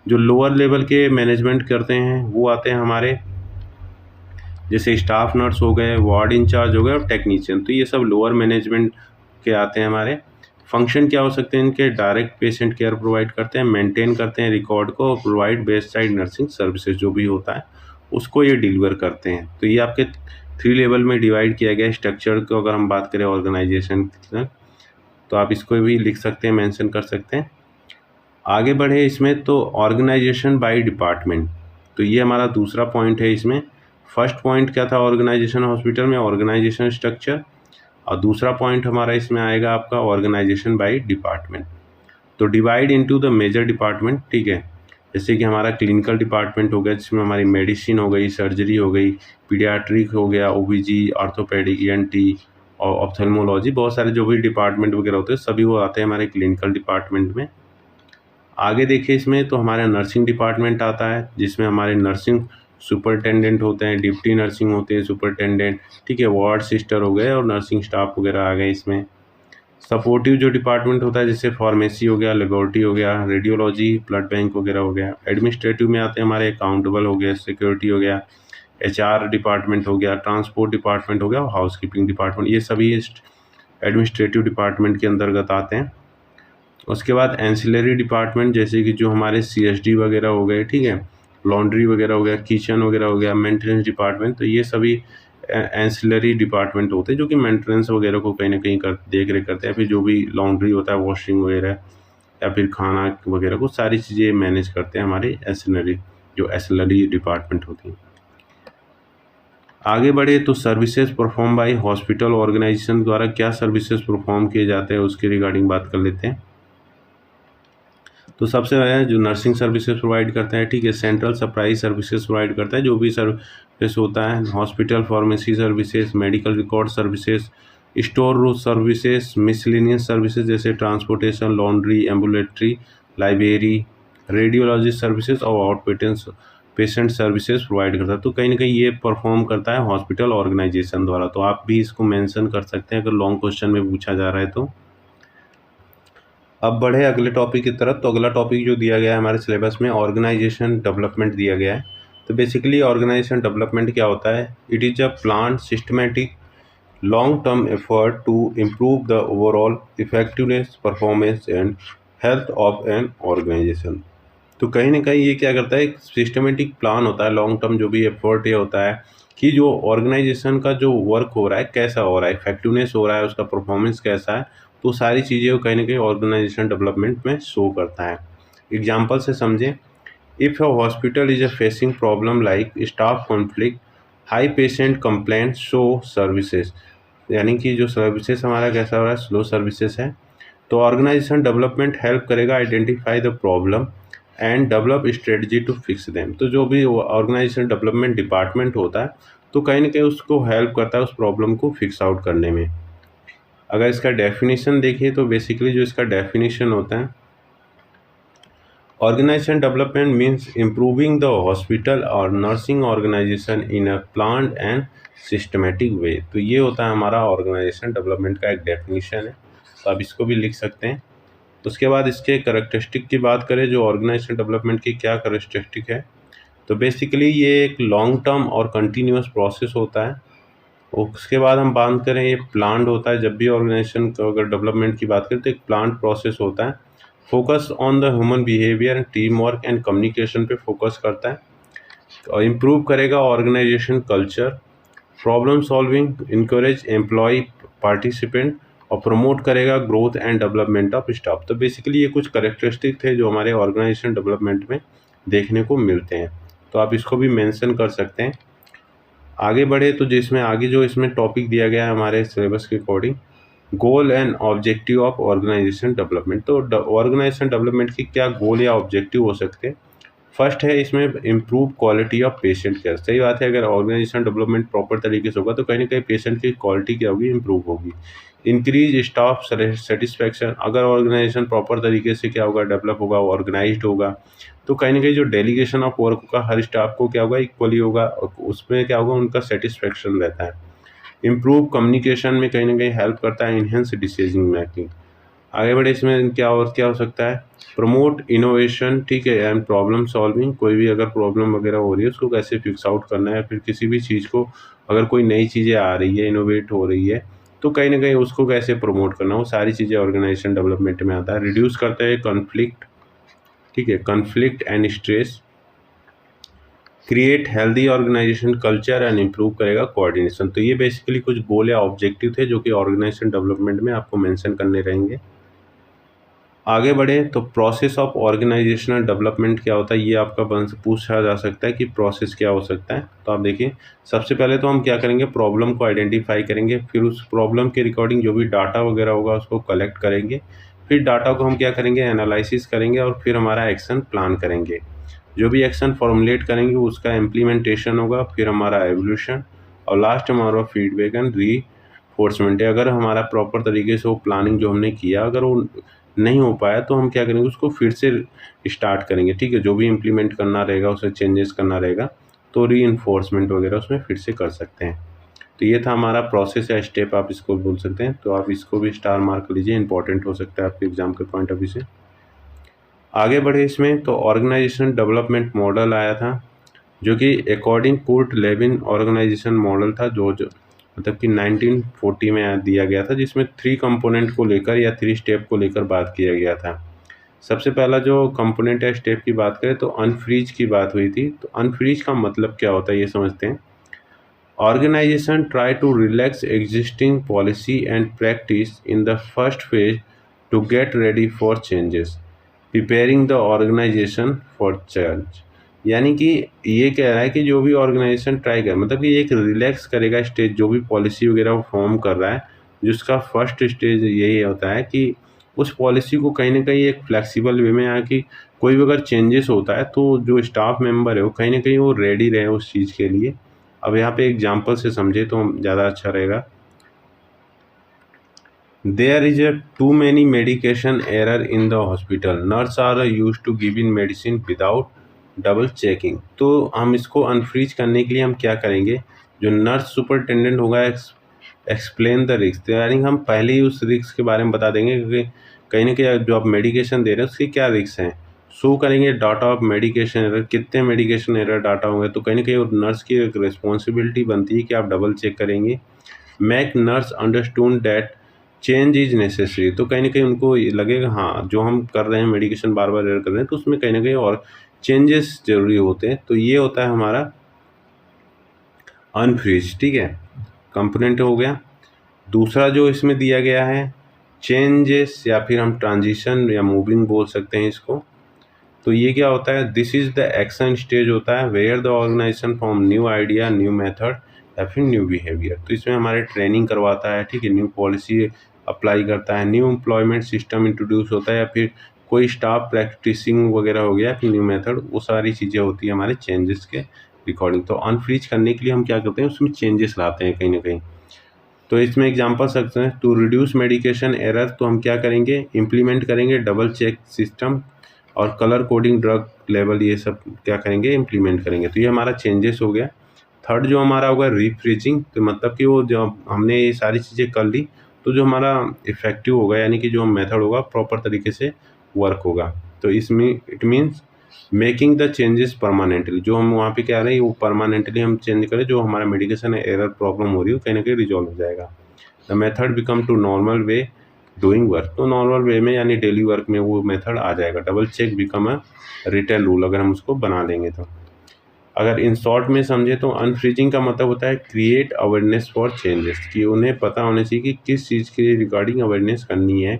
जो लोअर लेवल के मैनेजमेंट करते हैं वो आते हैं हमारे जैसे स्टाफ नर्स हो गए, वार्ड इंचार्ज हो गए और टेक्नीशियन। तो ये सब लोअर मैनेजमेंट के आते हैं हमारे। फंक्शन क्या हो सकते हैं इनके? डायरेक्ट पेशेंट केयर प्रोवाइड करते हैं, मेंटेन करते हैं रिकॉर्ड को, provide best side nursing services जो भी होता है उसको ये डिलीवर करते हैं। तो ये आपके 3 लेवल में डिवाइड किया गया स्ट्रक्चर को। अगर हम बात करें ऑर्गेनाइजेशन तो आप इसको भी लिख सकते हैं, मेंशन कर सकते हैं। आगे बढ़े इसमें तो ऑर्गेनाइजेशन बाय डिपार्टमेंट, तो ये हमारा दूसरा पॉइंट है इसमें। फर्स्ट पॉइंट क्या था ऑर्गेनाइजेशन हॉस्पिटल में? Organization structure. और दूसरा पॉइंट हमारा इसमें आएगा आपका ऑर्गेनाइजेशन बाय डिपार्टमेंट। तो divide into the major department, ठीक है। जैसे कि हमारा क्लिनिकल डिपार्टमेंट हो गया जिसमें हमारी मेडिसिन हो गई, सर्जरी हो गई, पीडियाट्रिक हो गया, ओबीजी, ऑर्थोपेडिक, ईएनटी और ऑप्थेल्मोलॉजी, बहुत सारे जो भी डिपार्टमेंट वगैरह होते हैं सभी वो आते हैं हमारे क्लिनिकल डिपार्टमेंट में। आगे देखिए इसमें तो हमारा नर्सिंग डिपार्टमेंट आता है जिसमें हमारे नर्सिंग सुपरिटेंडेंट होते हैं, डिप्टी नर्सिंग होते हैं सुपरिटेंडेंट, ठीक है, वार्ड सिस्टर हो गए और नर्सिंग स्टाफ वगैरह आ गए इसमें। सपोर्टिव जो डिपार्टमेंट होता है जैसे फार्मेसी हो गया, लेबोरेटरी हो गया, रेडियोलॉजी, ब्लड बैंक वगैरह हो गया। एडमिनिस्ट्रेटिव में आते हैं हमारे अकाउंटेबल हो गया, सिक्योरिटी हो गया, एचआर डिपार्टमेंट हो गया, ट्रांसपोर्ट डिपार्टमेंट हो गया और हाउसकीपिंग डिपार्टमेंट। ये सभी एडमिनिस्ट्रेटिव डिपार्टमेंट के अंतर्गत आते हैं। उसके बाद एंसिलरी डिपार्टमेंट जैसे कि जो हमारे सीएसडी वगैरह हो गए, ठीक है, लॉन्ड्री वगैरह हो गया, किचन वगैरह हो गया, मेंटेनेंस डिपार्टमेंट। तो ये सभी एंसिलरी डिपार्टमेंट होते हैं जो कि मेंटेनेंस वगैरह को कहीं ना कहीं देख रेख करते हैं। फिर जो भी लॉन्ड्री होता है, वॉशिंग वगैरह या फिर खाना वगैरह को सारी चीज़ें मैनेज करते हैं हमारे एंसिलरी डिपार्टमेंट होती हैं। आगे बढ़े तो services perform by hospital organization द्वारा क्या सर्विसेज परफॉर्म किए जाते हैं उसके रिगार्डिंग बात कर लेते हैं। तो सबसे पहले जो नर्सिंग सर्विसेज प्रोवाइड करता है, ठीक है, सेंट्रल सप्लाई सर्विसेज प्रोवाइड करता है, जो भी सर्विस होता है, hospital pharmacy services, medical record services, store room services, miscellaneous services जैसे transportation, laundry, ambulatory, library, radiology services और आउट पेशेंट सर्विसेज प्रोवाइड करता है। तो कहीं ना कहीं ये परफॉर्म करता है हॉस्पिटल ऑर्गेनाइजेशन द्वारा। तो आप भी इसको मेंशन कर सकते हैं अगर लॉन्ग क्वेश्चन में पूछा जा रहा है तो। अब बढ़े अगले टॉपिक की तरफ। तो अगला टॉपिक जो दिया गया है हमारे सिलेबस में ऑर्गेनाइजेशन डेवलपमेंट दिया गया है। तो बेसिकली ऑर्गेनाइजेशन डेवलपमेंट क्या होता है? It is a plan systematic long term effort to improve the overall effectiveness, performance and health of an organization. तो कहीं ना कहीं ये क्या करता है, एक सिस्टमेटिक प्लान होता है, लॉन्ग टर्म जो भी एफर्ट ये होता है कि जो ऑर्गेनाइजेशन का जो वर्क हो रहा है कैसा हो रहा है, इफेक्टिवनेस हो रहा है, उसका परफॉर्मेंस कैसा है। तो सारी चीज़ें कहीं ना कहीं ऑर्गेनाइजेशन डेवलपमेंट में शो करता है। एग्जाम्पल से समझें, if a hospital is a facing problem like staff conflict, high patient complaint, show services, यानी कि जो सर्विसेज हमारा कैसा हो रहा है, स्लो सर्विसेज है। तो ऑर्गेनाइजेशन डेवलपमेंट हेल्प करेगा identify the problem and develop strategy to fix them. तो जो भी ऑर्गेनाइजेशन डेवलपमेंट डिपार्टमेंट होता है तो कहीं ना कहीं उसको हेल्प करता है उस प्रॉब्लम को फिक्स आउट करने में। अगर इसका डेफिनेशन देखिए तो बेसिकली जो इसका डेफिनेशन होता है, organization development means improving the hospital और nursing organization in a planned and systematic way. तो ये होता है हमारा ऑर्गेनाइजेशन डेवलपमेंट का एक डेफिनेशन है। तो आप इसको भी लिख सकते हैं। उसके बाद इसके करैक्टरिस्टिक की बात करें, जो ऑर्गेनाइजेशन डेवलपमेंट की क्या करैक्टरिस्टिक है, तो बेसिकली ये एक लॉन्ग टर्म और कंटिन्यूस प्रोसेस होता है। उसके बाद हम बात करें, ये प्लान्ड होता है। जब भी ऑर्गेनाइजेशन अगर डेवलपमेंट की बात करें तो एक प्लान्ड प्रोसेस होता है। Focus on the human behaviour and team work and communication पे फोकस करता है और इम्प्रूव करेगा organization culture, problem solving, encourage employ participant और प्रमोट करेगा growth and development of staff. तो बेसिकली ये कुछ करेक्टरिस्टिक थे जो हमारे ऑर्गेनाइजेशन डेवलपमेंट में देखने को मिलते हैं। तो आप इसको भी मेंशन कर सकते हैं। आगे बढ़े तो जिसमें आगे जो इसमें टॉपिक दिया गया है हमारे सिलेबस के according, goal and objective of organization development. तो ऑर्गेनाइजेशन डेवलपमेंट की क्या गोल या ऑब्जेक्टिव हो सकते हैं। फर्स्ट है इसमें improve quality of patient care. सही बात है, अगर ऑर्गेनाइजेशन डेवलपमेंट प्रॉपर तरीके से होगा तो कहीं ना कहीं पेशेंट की क्वालिटी क्या होगी, इम्प्रूव होगी। इंक्रीज स्टाफ सेटिस्फैक्शन, अगर ऑर्गेनाइजेशन प्रॉपर तरीके से क्या होगा, डेवलप होगा, ऑर्गेनाइज्ड होगा, तो कहीं ना कहीं जो डेलीगेशन ऑफ वर्क का हर स्टाफ को क्या होगा, इक्वली होगा, और उसमें क्या होगा, उनका सेटिस्फैक्शन रहता है। इम्प्रूव कम्युनिकेशन में कहीं ना कहीं हेल्प करता है, इनहेंस डिसीजन मेकिंग। आगे बढ़े इसमें क्या और क्या हो सकता है, प्रमोट इनोवेशन, ठीक है, एंड प्रॉब्लम सॉल्विंग। कोई भी अगर प्रॉब्लम वगैरह हो रही है उसको कैसे फिक्स आउट करना है, फिर किसी भी चीज़ को अगर कोई नई चीज़ें आ रही है, इनोवेट हो रही है, तो कहीं ना कहीं उसको कैसे प्रमोट करना, वो सारी चीज़ें ऑर्गेनाइजेशन डेवलपमेंट में आता है। रिड्यूस करता है कॉन्फ्लिक्ट, ठीक है, conflict and stress. Create healthy organization culture and improve करेगा कोऑर्डिनेशन। तो ये बेसिकली कुछ गोल या ऑब्जेक्टिव थे जो कि ऑर्गेनाइजेशन डेवलपमेंट में आपको मेंशन करने रहेंगे। आगे बढ़े तो प्रोसेस ऑफ ऑर्गेनाइजेशनल डेवलपमेंट क्या होता है, ये आपका पूछा जा सकता है कि प्रोसेस क्या हो सकता है। तो आप देखिए, सबसे पहले तो हम क्या करेंगे, प्रॉब्लम को आइडेंटिफाई करेंगे, फिर उस प्रॉब्लम के रिकॉर्डिंग जो भी डाटा वगैरह होगा उसको कलेक्ट करेंगे, फिर डाटा को हम क्या करेंगे, एनालिसिस करेंगे, और फिर हमारा एक्शन प्लान करेंगे। जो भी एक्शन फॉर्मुलेट करेंगे उसका इम्प्लीमेंटेशन होगा, फिर हमारा एवोल्यूशन, और लास्ट हमारा फीडबैक एंड रीफोर्समेंट है। अगर हमारा प्रॉपर तरीके से वो प्लानिंग जो हमने किया अगर वो नहीं हो पाया तो हम क्या करेंगे, उसको फिर से स्टार्ट करेंगे, ठीक है, जो भी इम्प्लीमेंट करना रहेगा उसे चेंजेस करना रहेगा, तो री इन्फोर्समेंट वगैरह उसमें फिर से कर सकते हैं। तो ये था हमारा प्रोसेस या स्टेप, आप इसको बोल सकते हैं। तो आप इसको भी स्टार मार्क लीजिए, इंपॉर्टेंट हो सकता है आपके एग्जाम के पॉइंट ऑफ व्यू से। आगे बढ़े इसमें तो ऑर्गेनाइजेशन डेवलपमेंट मॉडल आया था जो कि according Kurt Lewin organization model था, जो मतलब कि 1940 में दिया गया था, जिसमें 3 कंपोनेंट को लेकर या 3 स्टेप को लेकर बात किया गया था। सबसे पहला जो कंपोनेंट या स्टेप की बात करें तो अनफ्रीज की बात हुई थी। तो अनफ्रीज का मतलब क्या होता है ये समझते हैं। Organization try to relax existing policy and practice in the first phase to get ready for changes, preparing the organization for change. यानी कि ये कह रहा है कि जो भी ऑर्गेनाइजेशन ट्राई कर, मतलब कि एक रिलैक्स करेगा स्टेज, जो भी पॉलिसी वगैरह वो फॉर्म कर रहा है, जिसका फर्स्ट स्टेज यही होता है कि उस पॉलिसी को कहीं ना कहीं एक फ्लेक्सिबल वे में आया कि कोई भी अगर चेंजेस होता है तो जो स्टाफ मेंबर है वो कहीं ना कहीं वो रेडी रहे उस चीज़ के लिए। अब यहाँ पे एग्जाम्पल से समझे तो ज़्यादा अच्छा रहेगा। There is a too many medication error in the hospital. Nurse are used to giving medicine without double checking. तो हम इसको अनफ्रीज करने के लिए हम क्या करेंगे, जो नर्स सुपरटेंडेंट होगा एक्सप्लेन द रिस्क, यानी हम पहले ही उस रिस्क के बारे में बता देंगे क्योंकि कहीं ना कहीं जो आप मेडिकेशन दे रहे हैं उसके क्या रिस्क हैं। शो करेंगे डाटा ऑफ मेडिकेशन एरर, कितने मेडिकेशन एरर डाटा होंगे, तो कहीं ना कहीं नर्स की एक रिस्पॉन्सिबिलिटी बनती है कि आप डबल चेक करेंगे। Make nurse understood that change is necessary, तो कहीं ना कहीं उनको लगेगा हाँ जो हम कर रहे हैं मेडिकेशन बार बार एरर कर रहे हैं तो उसमें कहीं ना कहीं और चेंजेस जरूरी होते हैं। तो ये होता है हमारा अनफ्रीज, ठीक है, कंपोनेंट हो गया। दूसरा जो इसमें दिया गया है चेंजेस, या फिर हम ट्रांजिशन या मूविंग बोल सकते हैं इसको। तो ये क्या होता है, this is the action stage होता है where the organization from new idea, new method या फिर न्यू बिहेवियर। तो इसमें हमारे ट्रेनिंग करवाता है, ठीक है, न्यू पॉलिसी अप्लाई करता है, न्यू एम्प्लॉयमेंट सिस्टम इंट्रोड्यूस होता है, या फिर कोई स्टाफ प्रैक्टिसिंग वगैरह हो गया, फिर न्यू मेथड, वो सारी चीज़ें होती है हमारे चेंजेस के रिकॉर्डिंग। तो अनफ्रीज करने के लिए हम क्या करते हैं, उसमें चेंजेस लाते हैं कहीं ना कहीं। तो इसमें एग्जांपल सकते हैं टू रिड्यूस मेडिकेशन एरर, तो हम क्या करेंगे, इम्प्लीमेंट करेंगे डबल चेक सिस्टम और कलर कोडिंग ड्रग लेवल, ये सब क्या करेंगे, इम्प्लीमेंट करेंगे। तो ये हमारा चेंजेस हो गया। थर्ड जो हमारा होगा रीफ्रीजिंग, तो मतलब कि वो जब हमने ये सारी चीज़ें कर ली तो जो हमारा इफेक्टिव होगा, यानी कि जो मेथड होगा प्रॉपर तरीके से वर्क होगा। तो इसमें it means making the changes permanently, जो हम वहाँ पे क्या रहे हैं वो परमानेंटली हम चेंज करें, जो हमारा मेडिकेशन एरर प्रॉब्लम हो रही है कहीं ना कहीं रिजॉल्व हो जाएगा। The method become to normal way doing work, तो नॉर्मल वे में यानी डेली वर्क में वो मेथड आ जाएगा। Double check become a retail rule, अगर हम उसको बना लेंगे तो। अगर इन शॉर्ट में समझे तो अनफ्रीजिंग का मतलब होता है क्रिएट अवेयरनेस फॉर चेंजेस, कि उन्हें पता होना चाहिए कि किस चीज़ के रिगार्डिंग अवेयरनेस करनी है,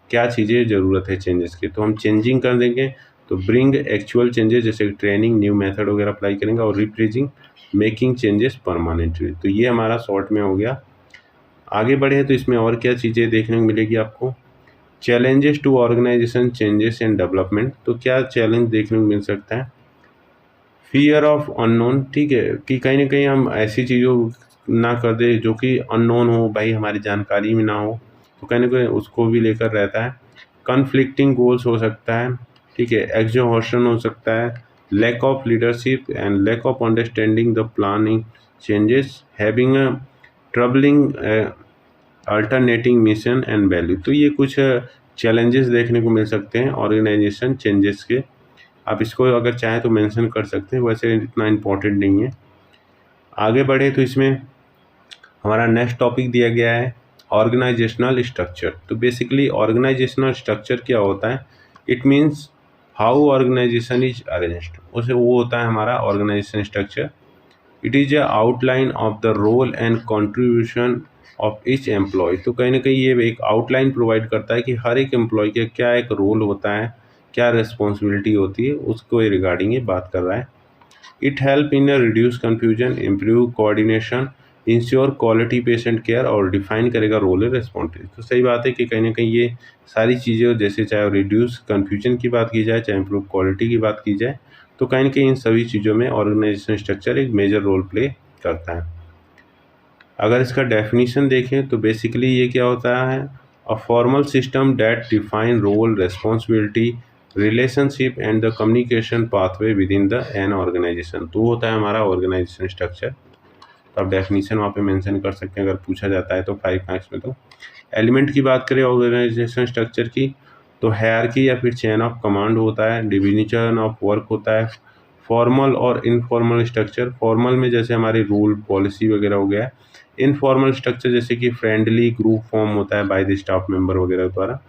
क्या चीज़ें ज़रूरत है चेंजेस की, तो हम चेंजिंग कर देंगे तो ब्रिंग एक्चुअल चेंजेस जैसे ट्रेनिंग, न्यू मेथड वगैरह अप्लाई करेंगे, और रिप्रेजिंग मेकिंग चेंजेस परमानेंटली। तो ये हमारा शॉर्ट में हो गया। आगे बढ़े तो इसमें और क्या चीज़ें देखने को मिलेगी आपको। Challenges to organization changes and development, तो क्या चैलेंज देखने को मिल सकता है। फियर ऑफ अननोन, ठीक है, कि कहीं ना कहीं हम ऐसी चीज़ों ना कर दे जो कि अननोन हो, भाई हमारी जानकारी में ना हो, तो कहीं ना कहीं उसको भी लेकर रहता है। कन्फ्लिक्टिंग गोल्स हो सकता है, ठीक है, एग्जॉशन हो सकता है, lack of leadership and lack of understanding the planning changes, having a troubling alternating mission and value. तो ये कुछ चैलेंजेस देखने को मिल सकते हैं ऑर्गेनाइजेशन चेंजेस के। आप इसको अगर चाहें तो मेंशन कर सकते हैं, वैसे इतना इम्पोर्टेंट नहीं है। आगे बढ़े तो इसमें हमारा नेक्स्ट टॉपिक दिया गया है ऑर्गेनाइजेशनल स्ट्रक्चर। तो बेसिकली ऑर्गेनाइजेशनल स्ट्रक्चर क्या होता है, it means how organization is arranged, उसे वो होता है हमारा organization structure. It is a outline of the role and contribution of each employ. तो कहीं ना कहीं ये एक आउटलाइन प्रोवाइड करता है कि हर एक एम्प्लॉय का क्या एक रोल होता है, क्या रिस्पॉन्सिबिलिटी होती है, उसको रिगार्डिंग ये बात कर रहा है। It help in reduce confusion, improve coordination, ensure quality patient care, और डिफाइन करेगा रोल एंड रिस्पॉन्सिबिलिटी। तो सही बात है कि कहीं ना कहीं ये सारी चीज़ें, जैसे चाहे रिड्यूस कन्फ्यूजन की बात की जाए, चाहे इम्प्रूव क्वालिटी की बात की जाए, तो कहीं ना कहीं इन सभी चीज़ों में ऑर्गेनाइजेशन स्ट्रक्चर एक मेजर रोल प्ले करता है। अगर इसका डेफिनेशन देखें तो बेसिकली ये क्या होता है, a formal system that define role, responsibility, relationship and the communication pathway within the an organization. तो होता है हमारा ऑर्गेनाइजेशन स्ट्रक्चर। तो आप डेफिनेशन वहाँ पे मेंशन कर सकते हैं अगर पूछा जाता है तो 5 मार्क्स में। तो एलिमेंट की बात करें ऑर्गेनाइजेशन स्ट्रक्चर की, तो हायरार्की या फिर चेन ऑफ कमांड होता है, डिवीजन ऑफ वर्क होता है, फॉर्मल और इनफॉर्मल स्ट्रक्चर। फॉर्मल में जैसे हमारी रूल पॉलिसी वगैरह हो गया है, इनफॉर्मल स्ट्रक्चर जैसे कि फ्रेंडली ग्रुप फॉर्म होता है बाय द स्टाफ मेंबर वगैरह द्वारा।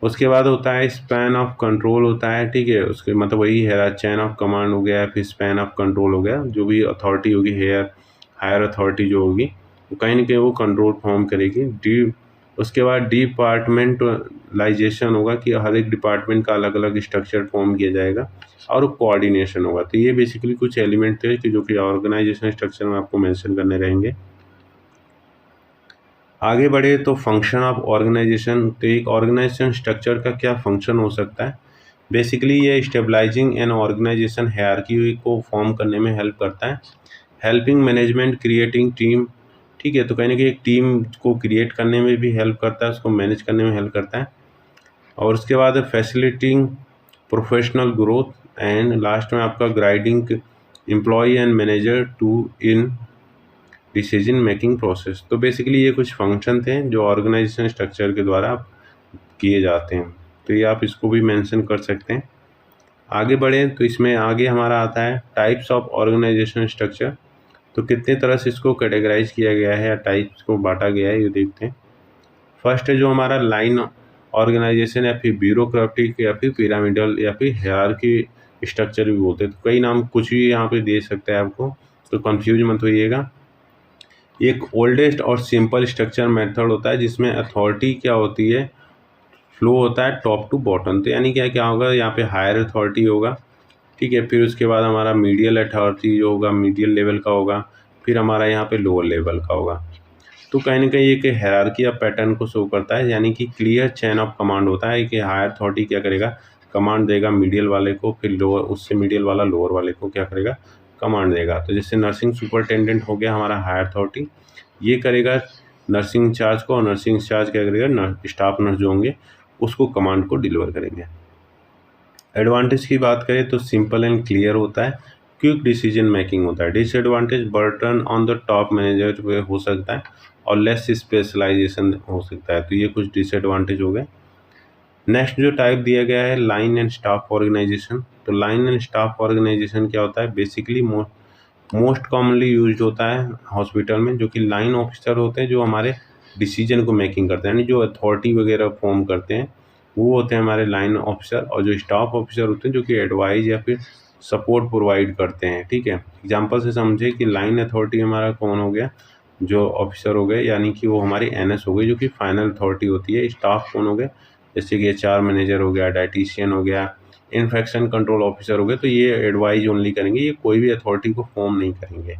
उसके बाद होता है स्पैन ऑफ कंट्रोल होता है, ठीक है, उसके मतलब वही है चैन ऑफ कमांड हो गया, फिर स्पैन ऑफ कंट्रोल हो गया, जो भी अथॉरिटी होगी, हायर अथॉरिटी जो होगी, वो कहीं ना कहीं वो कंट्रोल फॉर्म करेगी। उसके बाद डिपार्टमेंटलाइजेशन होगा कि हर एक डिपार्टमेंट का अलग अलग स्ट्रक्चर फॉर्म किया जाएगा, और कोऑर्डिनेशन होगा। तो ये बेसिकली कुछ एलिमेंट थे कि जो कि ऑर्गेनाइजेशन स्ट्रक्चर में आपको मेंशन करने रहेंगे। आगे बढ़े तो फंक्शन ऑफ ऑर्गेनाइजेशन। तो एक ऑर्गेनाइजेशन स्ट्रक्चर का क्या फंक्शन हो सकता है, बेसिकली ये स्टेबलाइजिंग एन ऑर्गेनाइजेशन हायरार्की को फॉर्म करने में हेल्प करता है, हेल्पिंग मैनेजमेंट क्रिएटिंग टीम, ठीक है, तो कहीं ना कहीं एक टीम को क्रिएट करने में भी हेल्प करता है, उसको मैनेज करने में हेल्प करता है। और उसके बाद facilitating professional growth, and last में आपका guiding employ and manager to in decision making process. तो बेसिकली ये कुछ फंक्शन थे जो ऑर्गेनाइजेशन स्ट्रक्चर के द्वारा किए जाते हैं। तो ये आप इसको भी मेंशन कर सकते हैं। आगे बढ़े तो इसमें आगे हमारा आता है टाइप्स ऑफ ऑर्गेनाइजेशन स्ट्रक्चर। तो कितने तरह से इसको कैटेगराइज किया गया है या टाइप्स को बांटा गया है, ये देखते हैं। फर्स्ट है जो हमारा लाइन ऑर्गेनाइजेशन, या फिर ब्यूरोक्रेटिक, या फिर पिरामिडल, या फिर हायरार्की स्ट्रक्चर भी बोलते हैं। तो कई नाम कुछ भी यहाँ पे दे सकता है आपको, तो कंफ्यूज मत होइएगा। एक ओल्डेस्ट और सिंपल स्ट्रक्चर मेथड होता है जिसमें अथॉरिटी क्या होती है, फ्लो होता है टॉप टू बॉटम। तो यानी क्या क्या होगा, यहाँ पे हायर अथॉरिटी होगा, ठीक है, फिर उसके बाद हमारा मीडियल अथॉरिटी जो होगा मीडियल लेवल का होगा, फिर हमारा यहाँ पे लोअर लेवल का होगा। तो कहीं ना कहीं एक हायरार्की ऑफ पैटर्न को शो करता है, यानी कि क्लियर चेन ऑफ कमांड होता है कि हायर अथॉरिटी क्या करेगा, कमांड देगा मीडियल वाले को, फिर लोअर, उससे मीडियल वाला लोअर वाले को क्या करेगा, कमांड देगा। तो जैसे नर्सिंग सुपरटेंडेंट हो गया हमारा हायर अथॉरिटी, ये करेगा नर्सिंग इंचार्ज को, और नर्सिंग इंचार्ज क्या करेगा, स्टाफ नर्स जो होंगे उसको कमांड को डिलीवर करेंगे। एडवांटेज की बात करें तो सिंपल एंड क्लियर होता है, क्विक डिसीजन मेकिंग होता है। Disadvantage burden on the top manager पे हो सकता है, और लेस स्पेशलाइजेशन हो सकता है। तो ये कुछ डिसएडवांटेज हो गए। नेक्स्ट जो टाइप दिया गया है लाइन एंड स्टाफ ऑर्गेनाइजेशन। तो लाइन एंड स्टाफ ऑर्गेनाइजेशन क्या होता है, बेसिकली मोस्ट कॉमनली यूज होता है हॉस्पिटल में, जो कि लाइन ऑफिसर होते हैं जो हमारे डिसीजन को मेकिंग करते हैं, यानी जो अथॉरिटी वगैरह फॉर्म करते हैं वो होते हैं हमारे लाइन ऑफिसर। और जो स्टाफ ऑफिसर होते हैं जो कि एडवाइज या फिर सपोर्ट प्रोवाइड करते हैं, ठीक है। एग्जांपल से समझे कि लाइन अथॉरिटी हमारा कौन हो गया, जो ऑफिसर हो गए, यानी कि वो हमारी एनएस हो गई जो कि फाइनल अथॉरिटी होती है। स्टाफ कौन हो गए, जैसे कि एचआर मैनेजर हो गया, डाइटिशियन हो गया, इन्फेक्शन कंट्रोल ऑफिसर हो गए, तो ये एडवाइज ओनली करेंगे, ये कोई भी अथॉरिटी को फॉर्म नहीं करेंगे।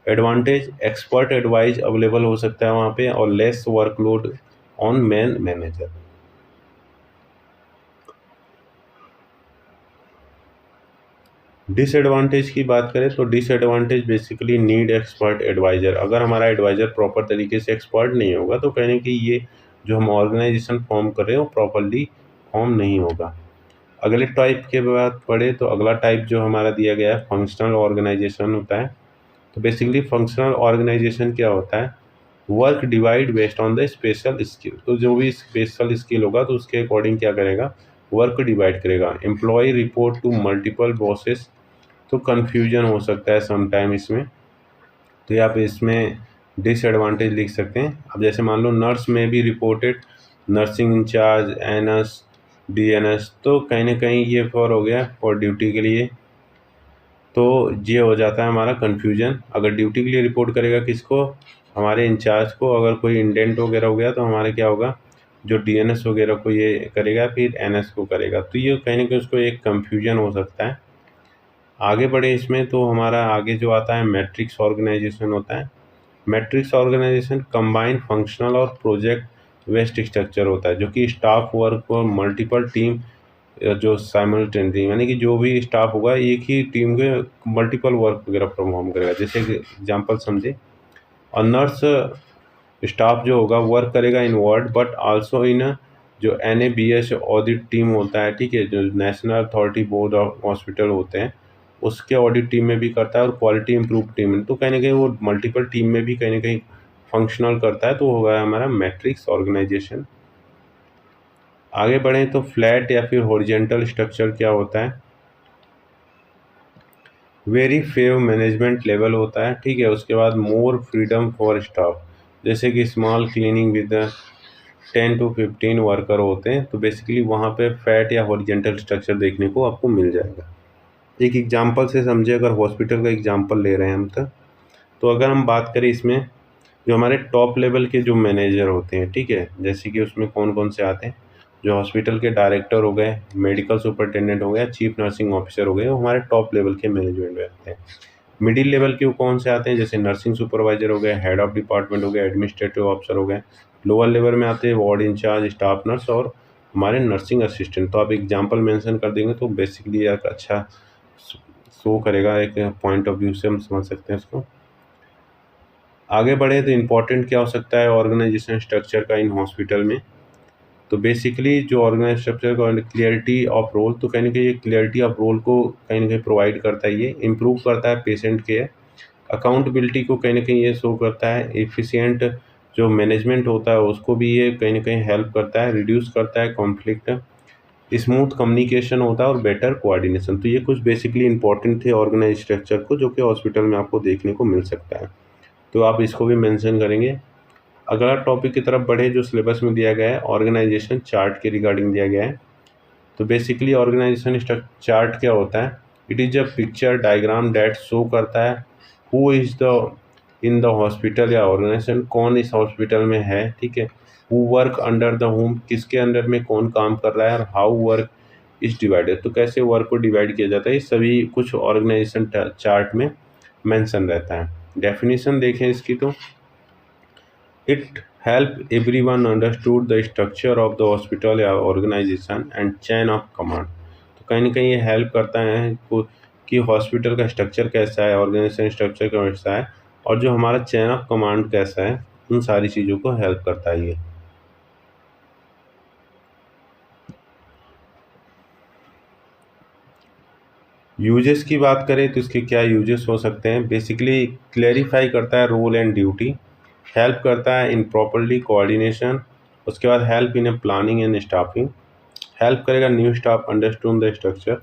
एडवांटेज, एक्सपर्ट एडवाइज अवेलेबल हो सकता है वहाँ पे, और less workload on man manager. Disadvantage की बात करें तो disadvantage basically need expert adviser. अगर हमारा एडवाइज़र प्रॉपर तरीके से एक्सपर्ट नहीं होगा तो कहीं ना कहीं ये जो हम ऑर्गेनाइजेशन फॉर्म कर रहे हैं वो प्रॉपरली फॉर्म नहीं होगा। अगले टाइप के बात पढ़े तो अगला टाइप जो हमारा दिया गया है फंक्शनल ऑर्गेनाइजेशन होता है। तो बेसिकली फंक्शनल ऑर्गेनाइजेशन क्या होता है, work divide based on the special skill. तो जो भी स्पेशल स्किल होगा तो उसके अकॉर्डिंग क्या करेगा, वर्क डिवाइड करेगा। Employ report to multiple bosses, तो कन्फ्यूजन हो सकता है समटाइम इसमें, तो ये आप इसमें डिसएडवांटेज लिख सकते हैं। अब जैसे मान लो नर्स में भी reported, nursing incharge, NS, DNS, तो कहीं ना कहीं ये फॉर हो गया फॉर ड्यूटी के लिए, तो ये हो जाता है हमारा कन्फ्यूजन। अगर ड्यूटी के लिए रिपोर्ट करेगा किसको, हमारे इंचार्ज को, अगर कोई इंडेंट वगैरह हो गया तो हमारे क्या होगा, जो डीएनएस वगैरह को ये करेगा, फिर एनएस को करेगा, तो ये कहीं ना कहीं उसको एक कन्फ्यूजन हो सकता है। आगे बढ़े इसमें तो हमारा आगे जो आता है मैट्रिक्स ऑर्गेनाइजेशन होता है। मैट्रिक्स ऑर्गेनाइजेशन कंबाइन फंक्शनल और प्रोजेक्ट वेस्ट स्ट्रक्चर होता है, जो कि स्टाफ वर्क और मल्टीपल टीम जो साइमल्टेनियसली, यानी कि जो भी स्टाफ होगा एक ही टीम के मल्टीपल वर्क वगैरह परफॉर्म करेगा। जैसे कि एग्जांपल समझे, और नर्स स्टाफ जो होगा वर्क करेगा इन वार्ड बट आल्सो इन जो NABH ऑडिट टीम होता है, ठीक है, जो national authority board of hospital होते हैं उसके ऑडिट टीम में भी करता है, और क्वालिटी इंप्रूव टीम में, तो कहीं ना कहीं वो मल्टीपल टीम में भी कहीं ना कहीं फंक्शनल करता है, तो होगा हमारा मैट्रिक्स ऑर्गेनाइजेशन। आगे बढ़ें तो फ्लैट या फिर हॉरिजेंटल स्ट्रक्चर क्या होता है, वेरी फेव मैनेजमेंट लेवल होता है, ठीक है। उसके बाद मोर फ्रीडम फॉर स्टाफ, जैसे कि small cleaning with 10 to 15 worker होते हैं, तो बेसिकली वहाँ पे फैट या हॉरिजेंटल स्ट्रक्चर देखने को आपको मिल जाएगा। एक एग्जांपल से समझे, अगर हॉस्पिटल का एग्जांपल ले रहे हैं हम तो अगर हम बात करें इसमें जो हमारे टॉप लेवल के जो मैनेजर होते हैं, ठीक है, जैसे कि उसमें कौन कौन से आते हैं, जो हॉस्पिटल के डायरेक्टर हो गए, मेडिकल सुपरिटेंडेंट हो गया, चीफ नर्सिंग ऑफिसर हो गए, वो हमारे टॉप लेवल के मैनेजमेंट में आते हैं। मिडिल लेवल के वो कौन से आते हैं, जैसे नर्सिंग सुपरवाइजर हो गए, हेड ऑफ डिपार्टमेंट हो गए, एडमिनिस्ट्रेटिव ऑफिसर हो गए। लोअर लेवल में आते हैं वार्ड इंचार्ज, स्टाफ नर्स और हमारे नर्सिंग असिस्टेंट। तो आप एग्जाम्पल मेंशन कर देंगे तो बेसिकली एक अच्छा शो करेगा, एक पॉइंट ऑफ व्यू से हम समझ सकते हैं इसको। आगे बढ़े तो इम्पोर्टेंट क्या हो सकता है ऑर्गेनाइजेशन स्ट्रक्चर का इन हॉस्पिटल में, तो बेसिकली जो ऑर्गेनाइज स्ट्रक्चर का क्लियरिटी ऑफ रोल, तो कहीं ना कहीं ये क्लियरिटी ऑफ रोल को कहीं ना कहीं प्रोवाइड करता है, ये इम्प्रूव करता है पेशेंट केयर, अकाउंटेबिलिटी को कहीं ना कहीं ये शो करता है, एफिशिएंट जो मैनेजमेंट होता है उसको भी ये कहीं ना कहीं हेल्प करता है, रिड्यूस करता है कॉन्फ्लिक्ट, स्मूथ कम्युनिकेशन होता है और बेटर कोऑर्डिनेशन। तो ये कुछ बेसिकली इंपॉर्टेंट थे ऑर्गेनाइज स्ट्रक्चर को, जो कि हॉस्पिटल में आपको देखने को मिल सकता है, तो आप इसको भी मेंशन करेंगे। अगला टॉपिक की तरफ बढ़े जो सिलेबस में दिया गया है ऑर्गेनाइजेशन चार्ट के रिगार्डिंग दिया गया है। तो बेसिकली ऑर्गेनाइजेशन चार्ट क्या होता है, it is a picture diagram that show करता है who is the in the hospital या ऑर्गेनाइजेशन, कौन इस हॉस्पिटल में है, ठीक है, who work under the whom, किसके अंडर में कौन काम कर रहा है, और हाउ वर्क इज डिवाइडेड, तो कैसे वर्क को डिवाइड किया जाता है, ये सभी कुछ ऑर्गेनाइजेशन चार्ट में मेंशन रहता है। डेफिनेशन देखें इसकी, तो it help everyone understood the structure of the hospital या organization and chain of command। तो कहीं ना कहीं ये हेल्प करता है कि हॉस्पिटल का स्ट्रक्चर कैसा है, ऑर्गेनाइजेशन स्ट्रक्चर कैसा है, और जो हमारा चैन ऑफ कमांड कैसा है, उन सारी चीज़ों को हेल्प करता है ये। यूजेस की बात करें तो इसके क्या यूजेस हो सकते हैं, बेसिकली क्लेरिफाई करता है रोल एंड ड्यूटी, हेल्प करता है इन प्रॉपरली कोऑर्डिनेशन, उसके बाद help in a planning and staffing, help करेगा new staff understand the structure,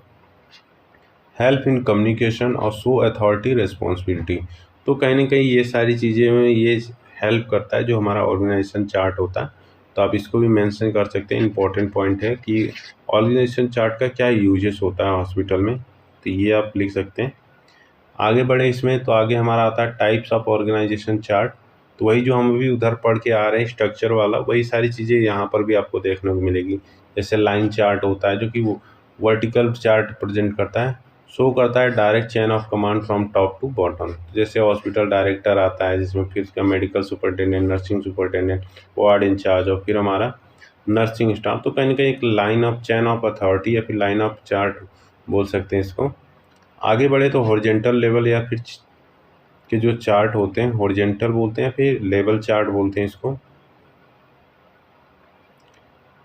help in communication और शो अथॉरिटी रिस्पॉन्सिबिलिटी। तो कहीं ना कहीं ये सारी चीज़ें में ये हेल्प करता है जो हमारा ऑर्गेनाइजेशन चार्ट होता है, तो आप इसको भी मेंशन कर सकते हैं। इंपॉर्टेंट पॉइंट है कि ऑर्गेनाइजेशन चार्ट का क्या यूजेस होता है हॉस्पिटल में, तो ये आप लिख सकते हैं। आगे बढ़े इसमें तो आगे हमारा आता है टाइप्स ऑफ ऑर्गेनाइजेशन चार्ट, तो वही जो हम अभी उधर पढ़ के आ रहे हैं स्ट्रक्चर वाला, वही सारी चीज़ें यहाँ पर भी आपको देखने को मिलेगी। जैसे लाइन चार्ट होता है जो कि वो वर्टिकल चार्ट प्रेजेंट करता है, शो करता है direct chain of command from top to bottom. जैसे हॉस्पिटल डायरेक्टर आता है जिसमें फिर उसका medical superintendent, nursing superintendent, ward incharge और फिर हमारा नर्सिंग स्टाफ। तो कहीं ना कहीं एक line of chain of authority या फिर लाइन ऑफ चार्ट बोल सकते हैं इसको। आगे बढ़े तो हॉरिजेंटल लेवल या फिर के जो चार्ट होते हैं हॉरिजेंटल बोलते हैं, फिर लेवल चार्ट बोलते हैं इसको।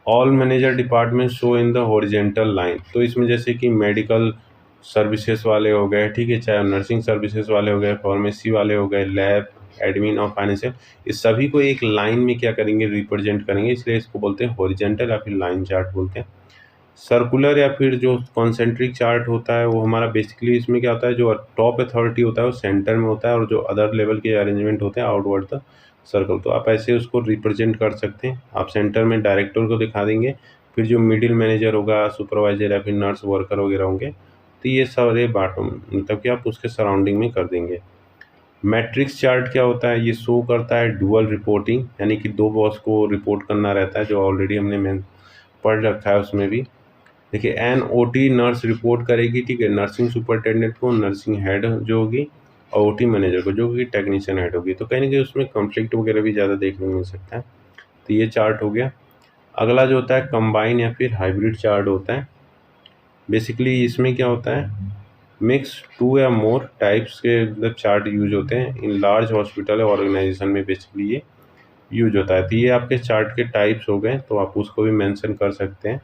All manager department show in the horizontal line. तो इसमें जैसे कि मेडिकल सर्विसेज वाले हो गए, ठीक है, चाहे नर्सिंग सर्विसेज वाले हो गए, फार्मेसी वाले हो गए, लैब, एडमिन और फाइनेंशियल, इस सभी को एक लाइन में क्या करेंगे, रिप्रेजेंट करेंगे, इसलिए इसको बोलते हैं हॉरिजेंटल या फिर लाइन चार्ट बोलते हैं। सर्कुलर या फिर जो कॉन्सेंट्रिक चार्ट होता है वो हमारा बेसिकली इसमें क्या होता है, जो टॉप अथॉरिटी होता है वो सेंटर में होता है और जो अदर लेवल के अरेंजमेंट होते हैं आउटवर्ड द सर्कल। तो आप ऐसे उसको रिप्रेजेंट कर सकते हैं। आप सेंटर में डायरेक्टर को दिखा देंगे, फिर जो मिडिल मैनेजर होगा, सुपरवाइजर या फिर नर्स वर्कर वगैरह होंगे, तो ये सारे बाटम मतलब कि आप उसके सराउंडिंग में कर देंगे। मैट्रिक्स चार्ट क्या होता है, ये शो करता है डुअल रिपोर्टिंग, यानी कि दो बॉस को रिपोर्ट करना रहता है, जो ऑलरेडी हमने पढ़ रखा है उसमें भी। देखिए NOT नर्स रिपोर्ट करेगी, ठीक है, नर्सिंग सुपरिटेंडेंट को, नर्सिंग हेड जो होगी, और OT मैनेजर को जो कि टेक्नीशियन हेड होगी। तो कहीं ना कहीं उसमें कॉन्फ्लिक्ट वगैरह भी ज़्यादा देखने को मिल सकता है। तो ये चार्ट हो गया। अगला जो होता है कंबाइन या फिर हाइब्रिड चार्ट होता है। बेसिकली इसमें क्या होता है, मिक्स टू या मोर टाइप्स के मतलब चार्ट यूज होते हैं इन लार्ज हॉस्पिटल ऑर्गेनाइजेशन में, बेसिकली ये यूज होता है। तो ये आपके चार्ट के टाइप्स हो गए, तो आप उसको भी मेंशन कर सकते हैं।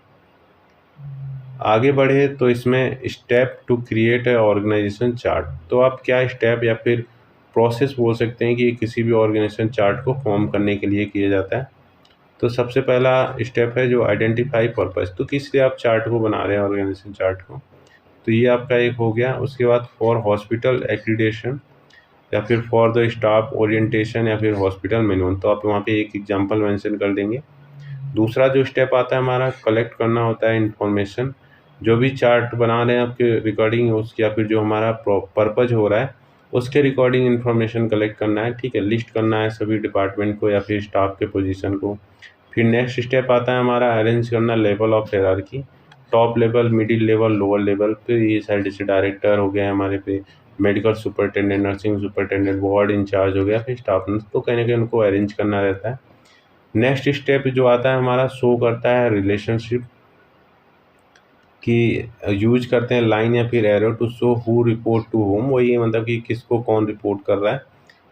आगे बढ़े तो इसमें step two create a organization chart. तो आप क्या स्टेप या फिर प्रोसेस बोल सकते हैं कि किसी भी ऑर्गेनाइजेशन चार्ट को फॉर्म करने के लिए किया जाता है। तो सबसे पहला स्टेप है जो आइडेंटिफाई पर्पस। तो किस लिए आप चार्ट को बना रहे हैं, ऑर्गेनाइजेशन चार्ट को, तो ये आपका एक हो गया। उसके बाद फॉर हॉस्पिटल एक्रीडेशन या फिर फॉर द स्टाफ ओरिएंटेशन या फिर हॉस्पिटल मैनुअल, तो आप वहाँ पे एक एग्जांपल मेंशन कर देंगे। दूसरा जो स्टेप आता है हमारा, कलेक्ट करना होता है इन्फॉर्मेशन। जो भी चार्ट बना रहे हैं आपके रिकॉर्डिंग उसकी या फिर जो हमारा पर्पज हो रहा है उसके रिकॉर्डिंग इन्फॉर्मेशन कलेक्ट करना है, ठीक है, लिस्ट करना है सभी डिपार्टमेंट को या फिर स्टाफ के पोजीशन को। फिर नेक्स्ट स्टेप आता है हमारा अरेंज करना level of hierarchy, top level, middle level, lower level. फिर ये साइड से डायरेक्टर हो गया हमारे पे, medical superintendent, nursing superintendent, ward in charge हो गया, फिर स्टाफ नर्स। तो कहीं ना कहीं उनको अरेंज करना रहता है। नेक्स्ट स्टेप जो आता है हमारा, शो करता है रिलेशनशिप कि यूज करते हैं लाइन या फिर arrow to show who report to whom, वही है मतलब कि किसको कौन रिपोर्ट कर रहा है।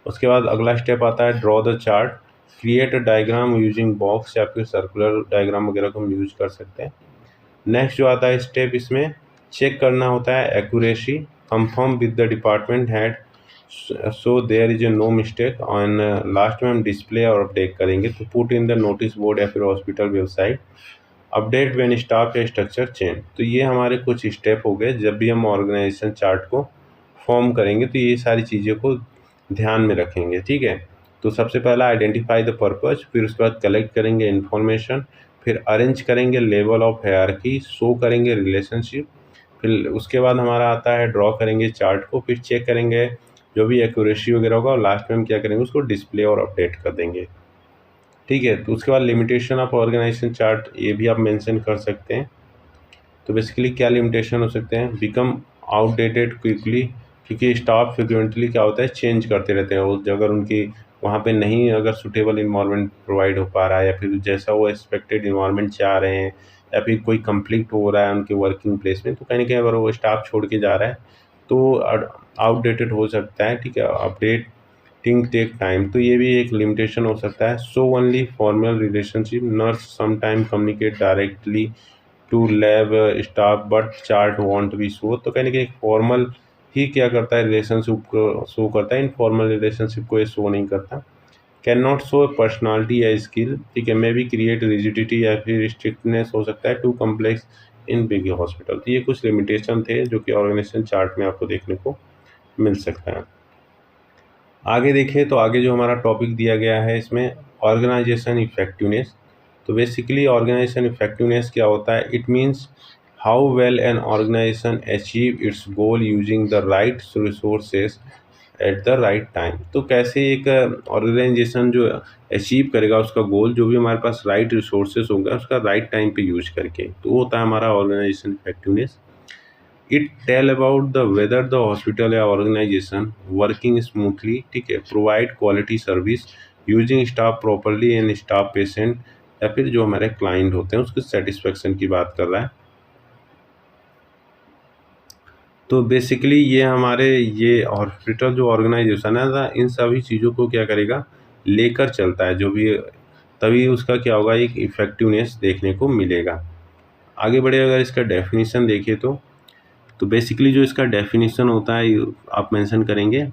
उसके बाद अगला स्टेप आता है draw the chart, create a diagram using box या फिर सर्कुलर डायग्राम वगैरह को हम यूज कर सकते हैं। नेक्स्ट जो आता है स्टेप, इसमें चेक करना होता है accuracy, confirm with the department head so there is a no mistake. On last में हम डिस्प्ले और अपडेट करेंगे, तो put in the notice board या फिर hospital website, update when staff या स्ट्रक्चर चेंज। तो ये हमारे कुछ स्टेप हो गए। जब भी हम ऑर्गेनाइजेशन चार्ट को फॉर्म करेंगे तो ये सारी चीज़ों को ध्यान में रखेंगे, ठीक है। तो सबसे पहला आइडेंटिफाई द पर्पस, फिर उसके बाद कलेक्ट करेंगे इन्फॉर्मेशन, फिर अरेंज करेंगे लेवल ऑफ हायरार्की, शो करेंगे रिलेशनशिप, फिर उसके बाद हमारा आता है ड्रॉ करेंगे चार्ट को, फिर चेक करेंगे जो भी एक्यूरेसी वगैरह होगा, और लास्ट में हम क्या करेंगे, उसको डिस्प्ले और अपडेट कर देंगे, ठीक है। तो उसके बाद लिमिटेशन ऑफ ऑर्गेनाइजेशन चार्ट, ये भी आप मेंशन कर सकते हैं। तो बेसिकली क्या लिमिटेशन हो सकते हैं, बिकम आउटडेटेड क्विकली, क्योंकि स्टाफ फ्रिक्वेंटली क्या होता है चेंज करते रहते हैं। वो अगर उनकी वहाँ पे नहीं अगर सूटेबल इन्वायरमेंट प्रोवाइड हो पा रहा है या फिर जैसा वो एक्सपेक्टेड इन्वायरमेंट चाह रहे हैं या फिर कोई कंफ्लिक्ट हो रहा है उनके वर्किंग प्लेस में, तो कहीं ना कहीं अगर वो स्टाफ छोड़ के जा रहा है तो आउटडेटेड हो सकता है, ठीक है। अपडेट थिंक टेक टाइम, तो ये भी एक लिमिटेशन हो सकता है। So only formal relationship, nurse sometime communicate directly to lab staff but chart won't be show. तो कहने के फॉर्मल ही क्या करता है, रिलेशनशिप को शो करता है, इनफॉर्मल रिलेशनशिप को ये शो नहीं करता। कैन नॉट शो पर्सनालिटी या स्किल, ठीक है, मे बी क्रिएट रिजिडिटी या फिर स्ट्रिक्टनेस हो सकता है, too complex in big hospital. तो ये कुछ लिमिटेशन थे जो कि ऑर्गेनाइजेशन चार्ट में आपको देखने को मिल सकता है। आगे देखें तो आगे जो हमारा टॉपिक दिया गया है इसमें ऑर्गेनाइजेशन इफेक्टिवनेस। तो बेसिकली ऑर्गेनाइजेशन इफेक्टिवनेस क्या होता है, it means how well an organization achieve its goal using the right resources at the right time. तो कैसे एक ऑर्गेनाइजेशन जो अचीव करेगा उसका गोल, जो भी हमारे पास राइट रिसोर्सेज होंगे उसका राइट टाइम पे यूज करके, तो वो होता है हमारा organization effectiveness. It tell about the whether the hospital या ऑर्गेनाइजेशन वर्किंग स्मूथली, ठीक है, provide quality service, using staff properly and staff patient, या फिर जो हमारे क्लाइंट होते हैं उसके सेटिस्फेक्शन की बात कर रहा है। तो बेसिकली ये हमारे ये हॉस्पिटल जो ऑर्गेनाइजेशन है ना, इन सभी चीज़ों को क्या करेगा, लेकर चलता है जो भी, तभी उसका क्या होगा, एक इफेक्टिवनेस देखने को मिलेगा। आगे बढ़े अगर इसका डेफिनेशन देखें तो बेसिकली जो इसका डेफिनेशन होता है आप मेंशन करेंगे,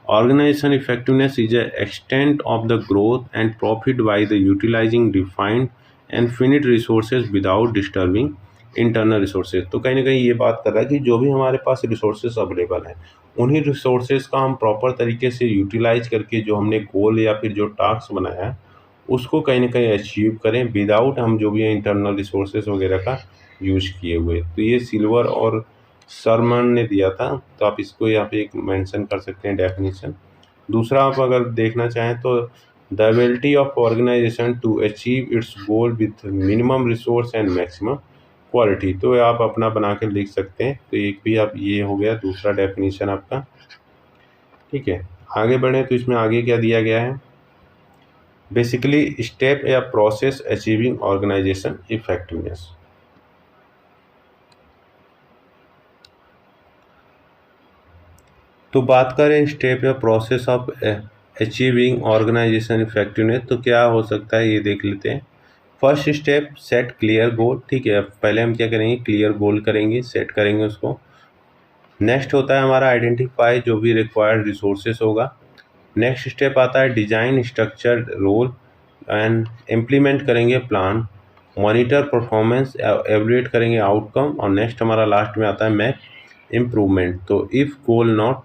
organization effectiveness is a extent of the growth and profit by the utilizing defined and finite resources without disturbing internal resources. तो कहीं ना कहीं ये बात कर रहा है कि जो भी हमारे पास रिसोर्सेज अवेलेबल हैं उन्हीं रिसोर्सेज का हम प्रॉपर तरीके से यूटिलाइज करके जो हमने गोल या फिर जो टास्क बनाया है उसको कहीं ना कहीं अचीव करें विदाउट हम जो भी है इंटरनल रिसोर्सेज वगैरह का यूज किए हुए। तो ये सिल्वर और शर्मन ने दिया था, तो आप इसको यहाँ पे एक मेंशन कर सकते हैं डेफिनेशन। दूसरा आप अगर देखना चाहें तो the ability of organization to achieve its goal with minimum resource and maximum quality, तो आप अपना बना के लिख सकते हैं। तो एक भी आप, ये हो गया दूसरा डेफिनेशन आपका, ठीक है। आगे बढ़े तो इसमें आगे क्या दिया गया है, बेसिकली स्टेप या प्रोसेस अचीविंग ऑर्गेनाइजेशन इफेक्टिवनेस। तो बात करें स्टेप या process of achieving organization effectiveness, तो क्या हो सकता है ये देख लेते हैं। First step, set clear goal, ठीक है, पहले हम क्या करेंगे, क्लियर गोल करेंगे, सेट करेंगे उसको। नेक्स्ट होता है हमारा आइडेंटिफाई जो भी रिक्वायर्ड रिसोर्सेस होगा। नेक्स्ट स्टेप आता है design structure role and implement करेंगे प्लान, मॉनिटर परफॉर्मेंस, एवरेट करेंगे आउटकम, और नेक्स्ट हमारा लास्ट में आता है मैक इम्प्रूवमेंट। तो इफ़ गोल नॉट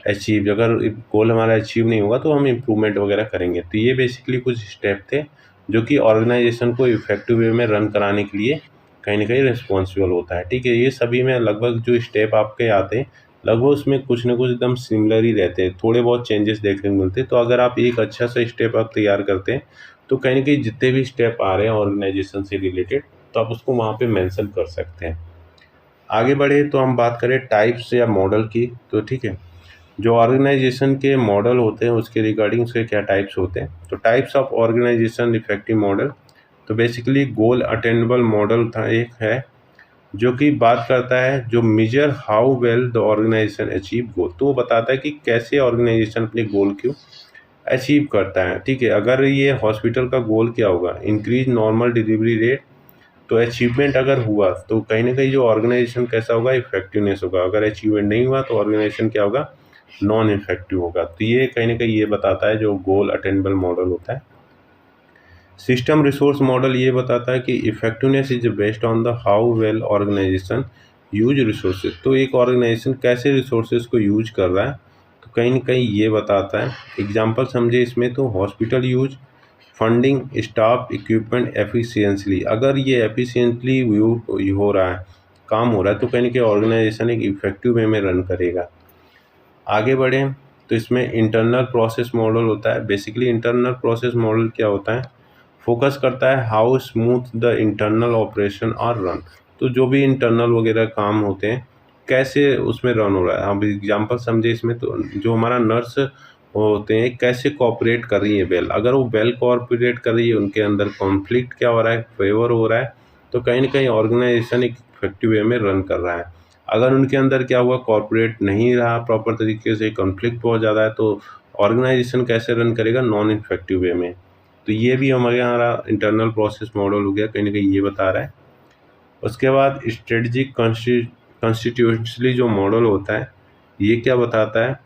अचीव, अगर गोल हमारा अचीव नहीं होगा तो हम इम्प्रूवमेंट वगैरह करेंगे। तो ये बेसिकली कुछ स्टेप थे जो कि ऑर्गेनाइजेशन को इफेक्टिव वे में रन कराने के लिए कहीं ना कहीं रिस्पॉन्सिबल होता है, ठीक है। ये सभी में लगभग जो स्टेप आपके आते हैं लगभग उसमें कुछ ना कुछ एकदम सिमिलर ही रहते हैं, थोड़े बहुत चेंजेस देखने को मिलते हैं। तो अगर आप एक अच्छा सा स्टेप आप तैयार करते हैं तो कहीं ना कहीं जितने भी स्टेप आ रहे हैं ऑर्गेनाइजेशन से रिलेटेड तो आप उसको वहाँ पे मेंशन कर सकते हैं। आगे बढ़े तो हम बात करें टाइप्स या मॉडल की, तो ठीक है, जो ऑर्गेनाइजेशन के मॉडल होते हैं उसके रिगार्डिंग उसके क्या टाइप्स होते हैं। तो types of organization effective model, तो बेसिकली गोल अटेनेबल मॉडल था एक है जो कि बात करता है जो measure how well the organization achieve goal, तो वो बताता है कि कैसे ऑर्गेनाइजेशन अपने गोल को अचीव करता है, ठीक है। अगर ये हॉस्पिटल का गोल क्या होगा, इंक्रीज नॉर्मल डिलीवरी रेट, तो अचीवमेंट अगर हुआ तो कहीं ना कहीं जो ऑर्गेनाइजेशन कैसा होगा, इफेक्टिवनेस होगा। अगर अचीवमेंट नहीं हुआ तो ऑर्गेनाइजेशन क्या होगा, नॉन इफेक्टिव होगा। तो ये कहीं ना कहीं ये बताता है जो गोल अटेनेबल मॉडल होता है। सिस्टम रिसोर्स मॉडल ये बताता है कि effectiveness is based on the how well organization use resources, तो एक ऑर्गेनाइजेशन कैसे रिसोर्सेज को यूज कर रहा है तो कहीं ना कहीं ये बताता है। एग्जाम्पल समझे इसमें, तो hospital use funding staff equipment efficiently, अगर ये एफिशिएंटली हो रहा है, काम हो रहा है, तो कहीं ना कहीं ऑर्गेनाइजेशन एक इफेक्टिव वे में रन करेगा। आगे बढ़ें तो इसमें इंटरनल प्रोसेस मॉडल होता है। बेसिकली इंटरनल प्रोसेस मॉडल क्या होता है, फोकस करता है how smooth the internal operation और रन, तो जो भी इंटरनल वगैरह काम होते हैं कैसे उसमें रन हो रहा है। अब एग्जांपल समझे इसमें, तो जो हमारा नर्स होते हैं कैसे कोऑपरेट कर रही है वेल, अगर वो वेल कोऑपरेट कर रही है, उनके अंदर कॉन्फ्लिक्ट क्या हो रहा है, फेवर हो रहा है, तो कहीं ना कहीं ऑर्गेनाइजेशन एक इफेक्टिव वे में रन कर रहा है। अगर उनके अंदर क्या हुआ, कॉर्पोरेट नहीं रहा प्रॉपर तरीके से, कॉन्फ्लिक्ट बहुत ज़्यादा है, तो ऑर्गेनाइजेशन कैसे रन करेगा, नॉन इफेक्टिव वे में। तो ये भी हमारे यहाँ इंटरनल प्रोसेस मॉडल हो गया, कहीं ना कहीं ये बता रहा है। उसके बाद स्ट्रेटजिक कॉन्स्टिट्यूशनली जो मॉडल होता है ये क्या बताता है,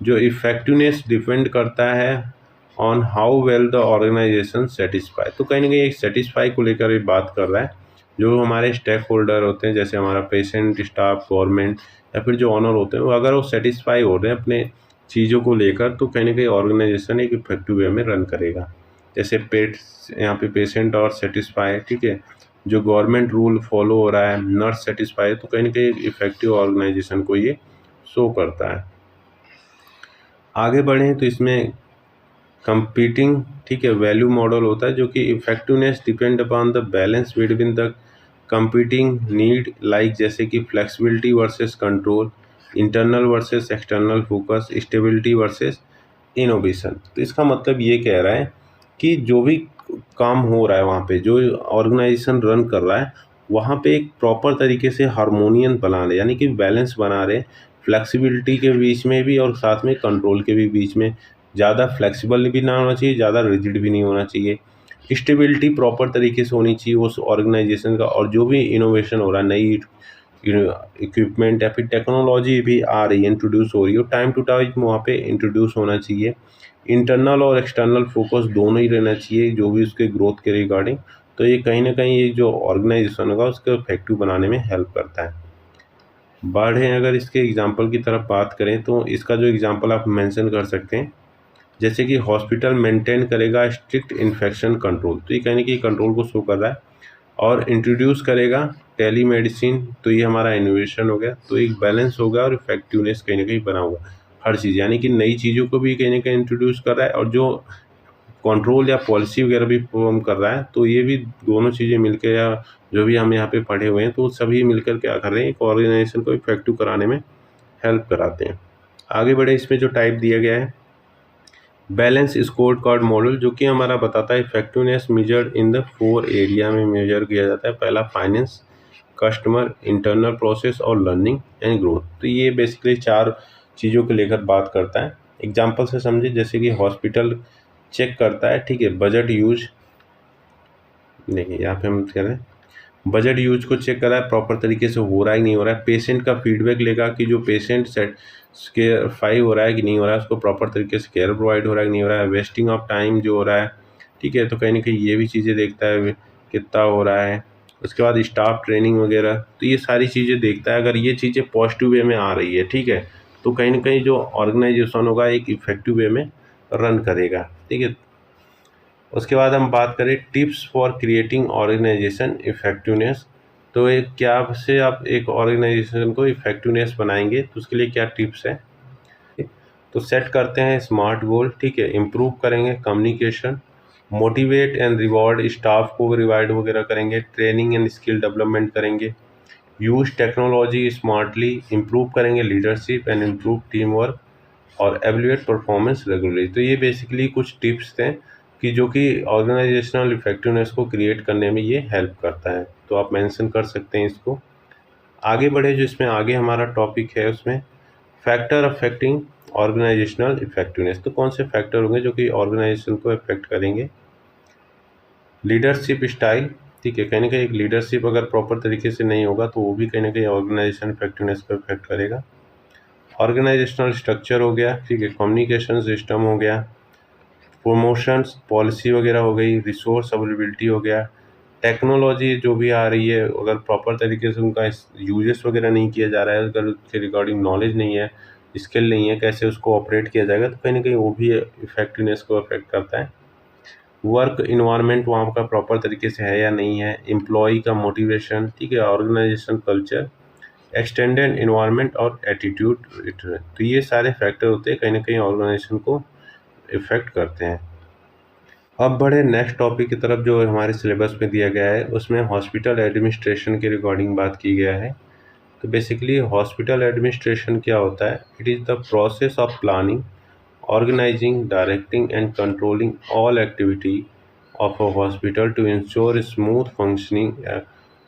जो इफेक्टिवनेस डिपेंड करता है on how well the organization satisfy, तो कहीं ना कहीं एक सेटिस्फाई को लेकर ये बात कर रहा है। जो हमारे स्टेक होल्डर होते हैं जैसे हमारा पेशेंट, स्टाफ, गवर्नमेंट या फिर जो ऑनर होते हैं, वो अगर वो सेटिस्फाई हो रहे हैं अपने चीज़ों को लेकर तो कहीं ना कहीं ऑर्गेनाइजेशन एक इफेक्टिव वे में रन करेगा। जैसे पेट, यहाँ पे पेशेंट और सेटिस्फाई, ठीक है, जो गवर्नमेंट रूल फॉलो हो रहा है, नर्स सेटिस्फाई है, तो कहीं ना कहीं इफेक्टिव ऑर्गेनाइजेशन को ये शो करता है। आगे बढ़ें तो इसमें कंपीटिंग, ठीक है, वैल्यू मॉडल होता है जो कि effectiveness depend upon the balance between the competing need, like जैसे कि flexibility versus control, internal versus external focus, stability versus innovation. तो इसका मतलब ये कह रहा है कि जो भी काम हो रहा है वहाँ पे, जो ऑर्गेनाइजेशन रन कर रहा है, वहाँ पे एक प्रॉपर तरीके से हार्मोनियन बना रहे, यानी कि बैलेंस बना रहे, फ्लेक्सिबिलिटी के बीच में भी और साथ में कंट्रोल के भी बीच में। ज़्यादा फ्लेक्सिबल भी ना होना चाहिए, ज़्यादा रिजिड भी नहीं होना चाहिए। स्टेबिलिटी प्रॉपर तरीके से होनी चाहिए उस ऑर्गेनाइजेशन का, और जो भी इनोवेशन हो रहा है, नई इक्विपमेंट या फिर टेक्नोलॉजी भी आ रही है, इंट्रोड्यूस हो रही है, टाइम टू टाइम वहाँ पे इंट्रोड्यूस होना चाहिए। इंटरनल और एक्सटर्नल फोकस दोनों ही रहना चाहिए जो भी उसके ग्रोथ के रिगार्डिंग। तो ये कहीं ना कहीं ये जो ऑर्गेनाइजेशन होगा उसको इफेक्टिव बनाने में हेल्प करता है। बढ़ें अगर इसके एग्जाम्पल की तरफ बात करें तो इसका जो एग्जाम्पल आप मेंशन कर सकते हैं, जैसे कि हॉस्पिटल मेंटेन करेगा स्ट्रिक्ट इन्फेक्शन कंट्रोल, तो ये कहने की कंट्रोल को शो कर रहा है। और इंट्रोड्यूस करेगा टेली मेडिसिन, तो ये हमारा इनोवेशन हो गया। तो एक बैलेंस होगा और इफेक्टिवनेस कहीं ना कहीं बना हुआ हर चीज़, यानी कि नई चीज़ों को भी कहीं ना कहीं इंट्रोड्यूस कर रहा है, और जो कंट्रोल या पॉलिसी वगैरह भी परफॉर्म कर रहा है। तो ये भी दोनों चीज़ें मिलकर, या जो भी हम यहाँ पे पढ़े हुए हैं, तो सभी मिलकर क्या कर रहे हैं, एक ऑर्गेनाइजेशन को इफेक्टिव कराने में हेल्प कराते हैं। आगे बढ़े, इसमें जो टाइप दिया गया है बैलेंस स्कोर कार्ड मॉडल, जो कि हमारा बताता है effectiveness measured in the 4 area में मेजर किया जाता है। पहला फाइनेंस, कस्टमर, इंटरनल प्रोसेस और लर्निंग एंड ग्रोथ। तो ये बेसिकली 4 चीज़ों को लेकर बात करता है। एग्जाम्पल से समझे, जैसे कि हॉस्पिटल चेक करता है, ठीक है, बजट यूज, नहीं यहाँ पे हम कह रहे हैं बजट यूज को चेक कर रहा है प्रॉपर तरीके से हो रहा है कि नहीं हो रहा है। पेशेंट का फीडबैक लेगा कि जो पेशेंट सेटिस्फाई हो रहा है कि नहीं हो रहा है, उसको प्रॉपर तरीके से केयर प्रोवाइड हो रहा है कि नहीं हो रहा है। वेस्टिंग ऑफ टाइम जो हो रहा है, ठीक है, तो कहीं ना कहीं ये भी चीज़ें देखता है कितना हो रहा है। उसके बाद स्टाफ ट्रेनिंग वगैरह, तो ये सारी चीज़ें देखता है। अगर ये चीज़ें पॉजिटिव वे में आ रही है, ठीक है, तो कहीं ना कहीं जो ऑर्गेनाइजेशन होगा एक इफेक्टिव वे में रन करेगा, ठीक है। उसके बाद हम बात करें tips for creating organization effectiveness. तो एक क्या से आप एक ऑर्गेनाइजेशन को इफेक्टिवनेस बनाएंगे, तो उसके लिए क्या टिप्स हैं। तो सेट करते हैं स्मार्ट गोल, ठीक है, इम्प्रूव करेंगे communication, motivate and reward staff को रिवार्ड वगैरह करेंगे, ट्रेनिंग एंड स्किल डेवलपमेंट करेंगे, यूज टेक्नोलॉजी स्मार्टली, इम्प्रूव करेंगे leadership and improve team work, और एवल्यूएट परफॉर्मेंस रेगुलरली। तो ये बेसिकली कुछ टिप्स थे कि जो कि ऑर्गेनाइजेशनल इफेक्टिवनेस को क्रिएट करने में ये हेल्प करता है, तो आप मेंशन कर सकते हैं इसको। आगे बढ़े, जो इसमें आगे हमारा टॉपिक है उसमें फैक्टर अफेक्टिंग ऑर्गेनाइजेशनल इफेक्टिवनेस। तो कौन से फैक्टर होंगे जो कि ऑर्गेनाइजेशन को इफेक्ट करेंगे। लीडरशिप स्टाइल, ठीक है, कहीं ना कहीं एक लीडरशिप अगर प्रॉपर तरीके से नहीं होगा तो वो भी कहीं ना कहीं ऑर्गेनाइजेशन इफेक्टिवनेस को इफेक्ट करेगा। ऑर्गेनाइजेशनल स्ट्रक्चर हो गया, ठीक है, कम्युनिकेशन सिस्टम हो गया, प्रमोशंस पॉलिसी वगैरह हो गई, रिसोर्स अवेलेबिलिटी हो गया, टेक्नोलॉजी जो भी आ रही है अगर प्रॉपर तरीके से उनका यूजेस वगैरह नहीं किया जा रहा है, अगर उसके रिगार्डिंग नॉलेज नहीं है, स्किल नहीं है, कैसे उसको ऑपरेट किया जाएगा, तो कहीं ना कहीं वो भी इफेक्टिवनेस को अफेक्ट करता है। वर्क इन्वायरमेंट वहाँ का प्रॉपर तरीके से है या नहीं है, एम्प्लॉय का मोटिवेशन, ठीक है, ऑर्गेनाइजेशन कल्चर, एक्सटेंडेड इन्वायरमेंट और एटीट्यूड, तो ये सारे फैक्टर होते हैं कहीं ना कहीं ऑर्गेनाइजेशन को इफेक्ट करते हैं। अब बढ़े नेक्स्ट टॉपिक की तरफ जो हमारे सिलेबस में दिया गया है, उसमें हॉस्पिटल एडमिनिस्ट्रेशन के रिगार्डिंग बात की गया है। तो बेसिकली हॉस्पिटल एडमिनिस्ट्रेशन क्या होता है, it is the process of planning, organizing, directing and controlling all activity of a hospital to ensure smooth functioning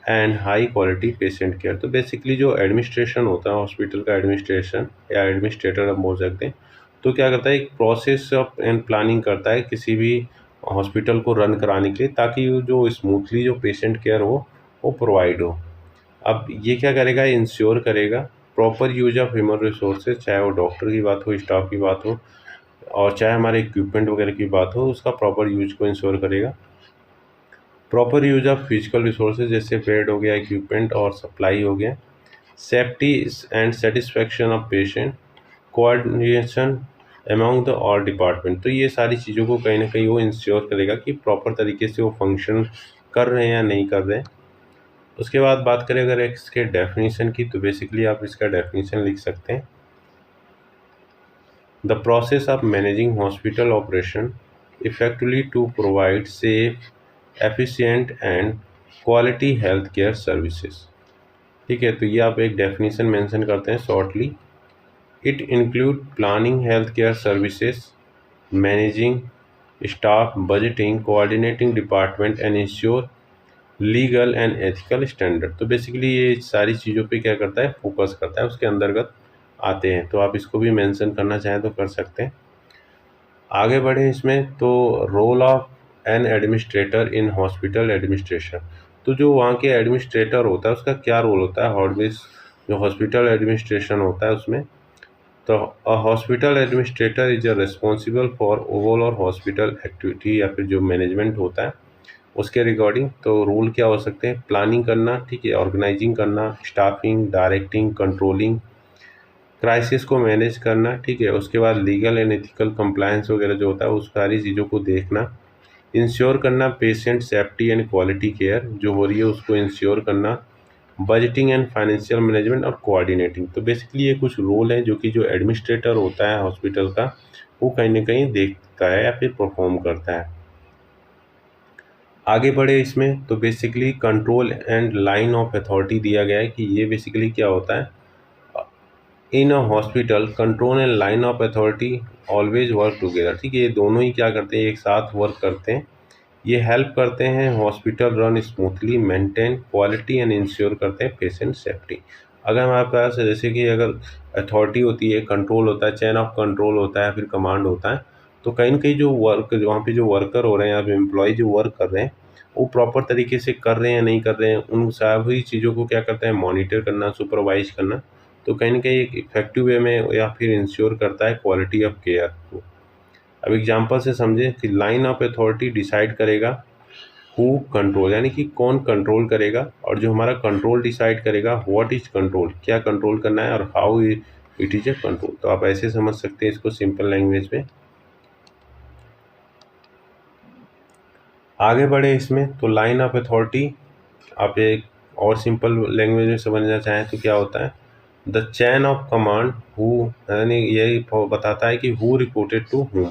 and high quality patient care. तो बेसिकली जो एडमिनिस्ट्रेशन होता है हॉस्पिटल का, एडमिनिस्ट्रेशन या एडमिनिस्ट्रेटर आप बोल सकते हैं, तो क्या करता है, एक प्रोसेस ऑफ एंड प्लानिंग करता है किसी भी हॉस्पिटल को रन कराने के लिए, ताकि वो जो स्मूथली जो पेशेंट केयर हो वो प्रोवाइड हो। अब ये क्या करेगा, इंश्योर करेगा proper use of human resources, चाहे वो डॉक्टर की बात हो, स्टाफ की बात हो, और चाहे हमारे इक्विपमेंट वगैरह की बात हो, उसका प्रॉपर यूज को इंश्योर करेगा। Proper use of physical resources, जैसे बेड हो गया, इक्विपमेंट और सप्लाई हो गया, safety and satisfaction of patient, coordination among the all department. तो ये सारी चीज़ों को कहीं ना कहीं वो इंश्योर करेगा कि प्रॉपर तरीके से वो फंक्शन कर रहे हैं या नहीं कर रहे हैं। उसके बाद बात करें अगर इसके डेफिनेशन की, तो बेसिकली आप इसका डेफिनेशन लिख सकते हैं। The process of managing hospital operation effectively to provide safe, efficient and quality health care services. ठीक है, तो ये आप एक डेफिनेशन मेंशन करते हैं shortly. It include planning health care services, managing staff, budgeting, coordinating department and ensure legal and ethical standard. तो बेसिकली ये सारी चीज़ों पे क्या करता है, फोकस करता है, उसके अंतर्गत आते हैं। तो आप इसको भी मेंशन करना चाहें तो कर सकते हैं। आगे बढ़े इसमें, तो role of an administrator in hospital administration. तो जो वहाँ के एडमिनिस्ट्रेटर होता है उसका क्या रोल होता है, हॉर्बिस जो हॉस्पिटल एडमिनिस्ट्रेशन होता है उसमें। तो अ hospital administrator is a responsible for overall hospital activity, या फिर जो मैनेजमेंट होता है उसके रिगार्डिंग। तो रूल क्या हो सकते हैं, प्लानिंग करना, ठीक है, ऑर्गेनाइजिंग करना, स्टाफिंग, डायरेक्टिंग, कंट्रोलिंग, क्राइसिस को मैनेज करना, ठीक है, उसके बाद लीगल एंड एथिकल कंप्लायंस वगैरह जो होता है उस सारी चीज़ों को देखना, इंश्योर करना patient safety and quality care जो हो रही है उसको इंश्योर करना, बजटिंग एंड फाइनेंशियल मैनेजमेंट और कोऑर्डिनेटिंग। तो बेसिकली ये कुछ रोल हैं जो कि जो एडमिनिस्ट्रेटर होता है हॉस्पिटल का वो कहीं ना कहीं देखता है या फिर परफॉर्म करता है। आगे बढ़े इसमें, तो basically control and line of authority दिया गया है कि ये बेसिकली क्या होता है। In a hospital control and line of authority always work together. ठीक है, ये दोनों ही क्या करते हैं, एक साथ वर्क करते हैं। ये हेल्प करते हैं hospital run smoothly, maintain quality and ensure करते हैं पेशेंट सेफ्टी। अगर हमारे पास जैसे कि अगर अथॉरिटी होती है, कंट्रोल होता है, चेन ऑफ कंट्रोल होता है, फिर कमांड होता है, तो कहीं ना कहीं जो वर्क वहाँ पे जो वर्कर हो रहे हैं या फिर एम्प्लॉय जो वर्क कर रहे हैं वो प्रॉपर तरीके से कर रहे हैं नहीं कर रहे हैं, उन सभी चीज़ों को क्या करते हैं, मॉनिटर करना, सुपरवाइज करना। तो कहीं ना कहीं एक इफेक्टिव वे में या फिर इंश्योर करता है क्वालिटी ऑफ केयर को। अब एग्जांपल से समझे कि लाइन ऑफ अथॉरिटी डिसाइड करेगा हु कंट्रोल, यानी कि कौन कंट्रोल करेगा, और जो हमारा कंट्रोल डिसाइड करेगा व्हाट इज कंट्रोल, क्या कंट्रोल करना है, और how it is a control. तो आप ऐसे समझ सकते हैं इसको सिंपल लैंग्वेज में। आगे बढ़े इसमें, तो लाइन ऑफ अथॉरिटी आप एक और सिंपल लैंग्वेज में समझना चाहें तो क्या होता है, the chain of command who, यानी ये बताता है कि हु रिपोर्टेड टू हूम।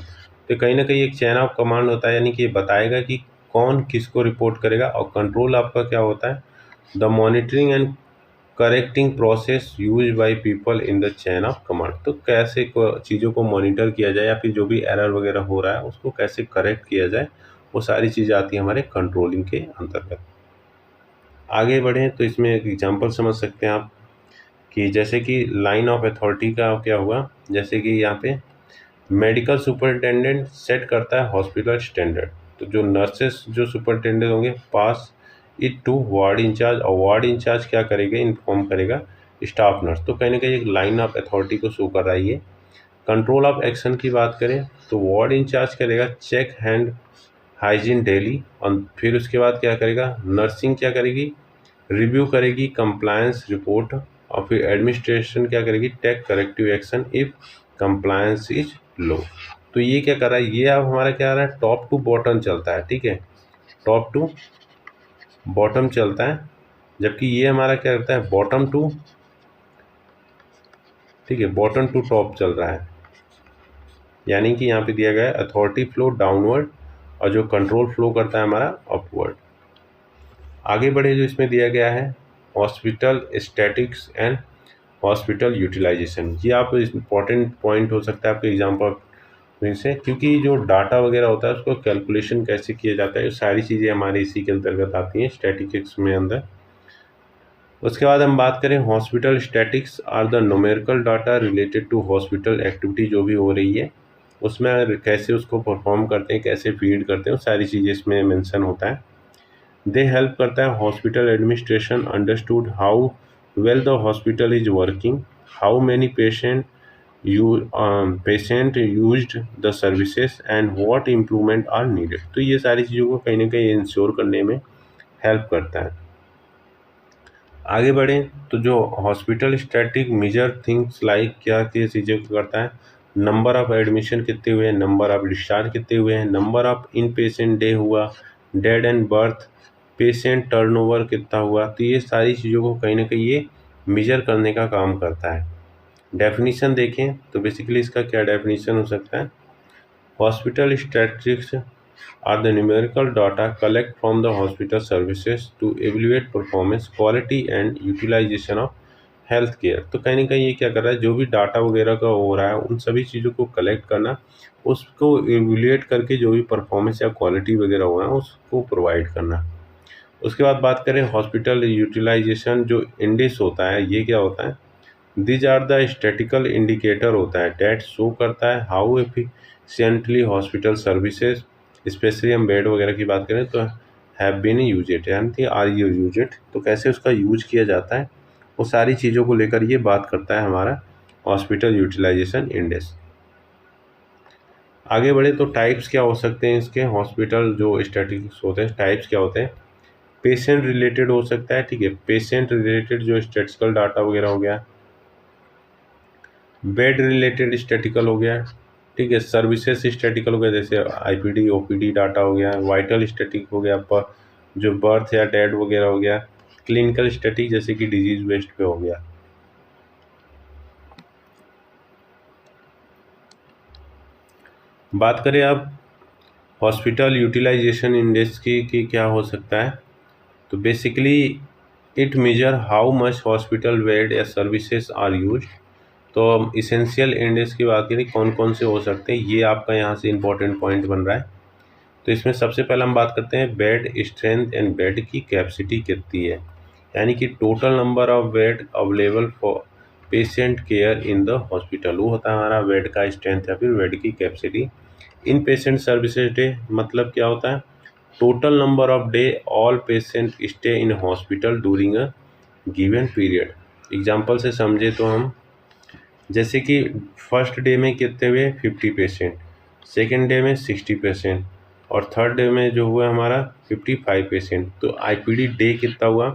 तो कहीं ना कहीं एक चैन ऑफ कमांड होता है, यानी कि ये बताएगा कि कौन किसको रिपोर्ट करेगा। और कंट्रोल आपका क्या होता है, the monitoring and correcting process use by people in the chain of command. तो कैसे चीज़ों को मॉनिटर किया जाए या फिर जो भी एरर वगैरह हो रहा है उसको कैसे करेक्ट किया जाए, वो सारी चीज़ें आती हैं हमारे कंट्रोलिंग के अंतर्गत। आगे बढ़ें तो इसमें एक एग्जांपल समझ सकते हैं आप कि जैसे कि लाइन ऑफ अथॉरिटी का क्या हुआ, जैसे कि यहाँ पे मेडिकल सुपरिटेंडेंट सेट करता है हॉस्पिटल स्टैंडर्ड। तो जो नर्सेस जो सुपरिटेंडेंट होंगे पास इट टू वार्ड इंचार्ज, और वार्ड इंचार्ज क्या करेगा, इन्फॉर्म करेगा स्टाफ नर्स। तो कहीं ना कहीं एक लाइन ऑफ अथॉरिटी को शो कर रही है। कंट्रोल ऑफ एक्शन की बात करें तो वार्ड इंचार्ज करेगा चेक हैंड हाइजीन डेली, और फिर उसके बाद क्या करेगा, नर्सिंग क्या करेगी, रिव्यू करेगी कंप्लायंस रिपोर्ट, और फिर एडमिनिस्ट्रेशन क्या करेगी, take corrective action if compliance is low. तो ये क्या कर रहा है, ये अब हमारा क्या आ रहा है, टॉप टू बॉटम चलता है। ठीक है, टॉप टू बॉटम चलता है, जबकि ये हमारा क्या करता है, बॉटम टू, ठीक है, बॉटम टू टॉप चल रहा है। यानी कि यहाँ पे दिया गया है अथॉरिटी फ्लो डाउनवर्ड, और जो कंट्रोल फ्लो करता है हमारा अपवर्ड। आगे बढ़े जो इसमें दिया गया है hospital statics and hospital utilization. ये आप इम्पॉर्टेंट पॉइंट हो सकता है आपके एग्जाम्पल से, क्योंकि जो डाटा वगैरह होता है उसको कैलकुलेशन कैसे किया जाता है, ये सारी चीज़ें हमारे इसी के अंतर्गत आती हैं स्टैटिस्टिक्स में अंदर। उसके बाद हम बात करें hospital statics are the numerical data related to hospital activity जो भी हो रही है उसमें कैसे उसको परफॉर्म करते हैं, कैसे फीड करते हैं, वो सारी चीज़ें इसमें मेंशन होता है। दे हेल्प करता है hospital administration understood how well the hospital is working, how many patient used the services and what improvement are needed. तो ये सारी चीज़ों को कहीं ना कहीं इंश्योर करने में हेल्प करता है। आगे बढ़ें तो जो hospital static major things like क्या क्या चीज़ें करता है, नंबर ऑफ एडमिशन कितने हुए हैं, नंबर ऑफ डिस्चार्ज कितने हुए हैं, number of in patient day हुआ, dead and birth, patient turnover कितना हुआ। तो ये सारी चीज़ों को कहीं ना कहीं ये मेजर करने का काम करता है। डेफिनीशन देखें तो बेसिकली इसका क्या डेफिनीशन हो सकता है, hospital statistics are the numerical data collect from the hospital services to evaluate performance quality and utilization of health care. तो कहीं ना कहीं ये क्या कर रहा है, जो भी डाटा वगैरह का हो रहा है उन सभी चीज़ों को कलेक्ट करना, उसको एवेल्युएट करके जो भी परफॉर्मेंस या क्वालिटी वगैरह हो रहा है उसको प्रोवाइड करना। उसके बाद बात करें हॉस्पिटल यूटिलाइजेशन, जो इंडेक्स होता है ये क्या होता है, these are the statical indicator होता है डेट शो करता है how efficiently hospital services, specially हम बेड वगैरह की बात करें तो हैव बीन यूजेड, यानी आर यू यूजेड, तो कैसे उसका यूज किया जाता है, वो सारी चीज़ों को लेकर ये बात करता है हमारा हॉस्पिटल यूटिलाइजेशन इंडेक्स। आगे बढ़े तो टाइप्स क्या हो सकते हैं इसके, हॉस्पिटल जो स्टैटिस्टिक्स होते हैं टाइप्स क्या होते हैं, पेशेंट रिलेटेड हो सकता है, ठीक है, पेशेंट रिलेटेड जो स्टैटिस्टिकल डाटा वगैरह हो गया, बेड रिलेटेड स्टैटिकल हो गया, ठीक है, सर्विसेज स्टैटिकल हो गया जैसे आईपीडी ओपीडी डाटा हो गया, वाइटल स्टैटिक हो गया, जो बर्थ या डेड वगैरह हो गया, क्लिनिकल स्टैटिक जैसे कि डिजीज बेस्ड पे हो गया। बात करें अब हॉस्पिटल यूटिलाइजेशन इंडेक्स की कि क्या हो सकता है, तो basically it major how much hospital bed या सर्विसेज आर यूज। तो हम इसेंशियल इंडेक्स की बात करें कौन कौन से हो सकते हैं, ये आपका यहाँ से इम्पोर्टेंट पॉइंट बन रहा है। तो इसमें सबसे पहले हम बात करते हैं बेड स्ट्रेंथ एंड बेड की कैपेसिटी कितनी है, यानी कि total number of bed available for patient care in the hospital, वो होता है हमारा बेड का स्ट्रेंथ या फिर बेड की कैपेसिटी। इन पेशेंट सर्विसेज डे मतलब क्या होता है, total number of day all patient stay in hospital during a given period. Example से समझे तो हम, जैसे कि फर्स्ट डे में कितने हुए 50 पेशेंट, सेकेंड डे में 60 पेशेंट, और थर्ड डे में जो हुआ हमारा 55 पेशेंट, तो आईपीडी डे कितना हुआ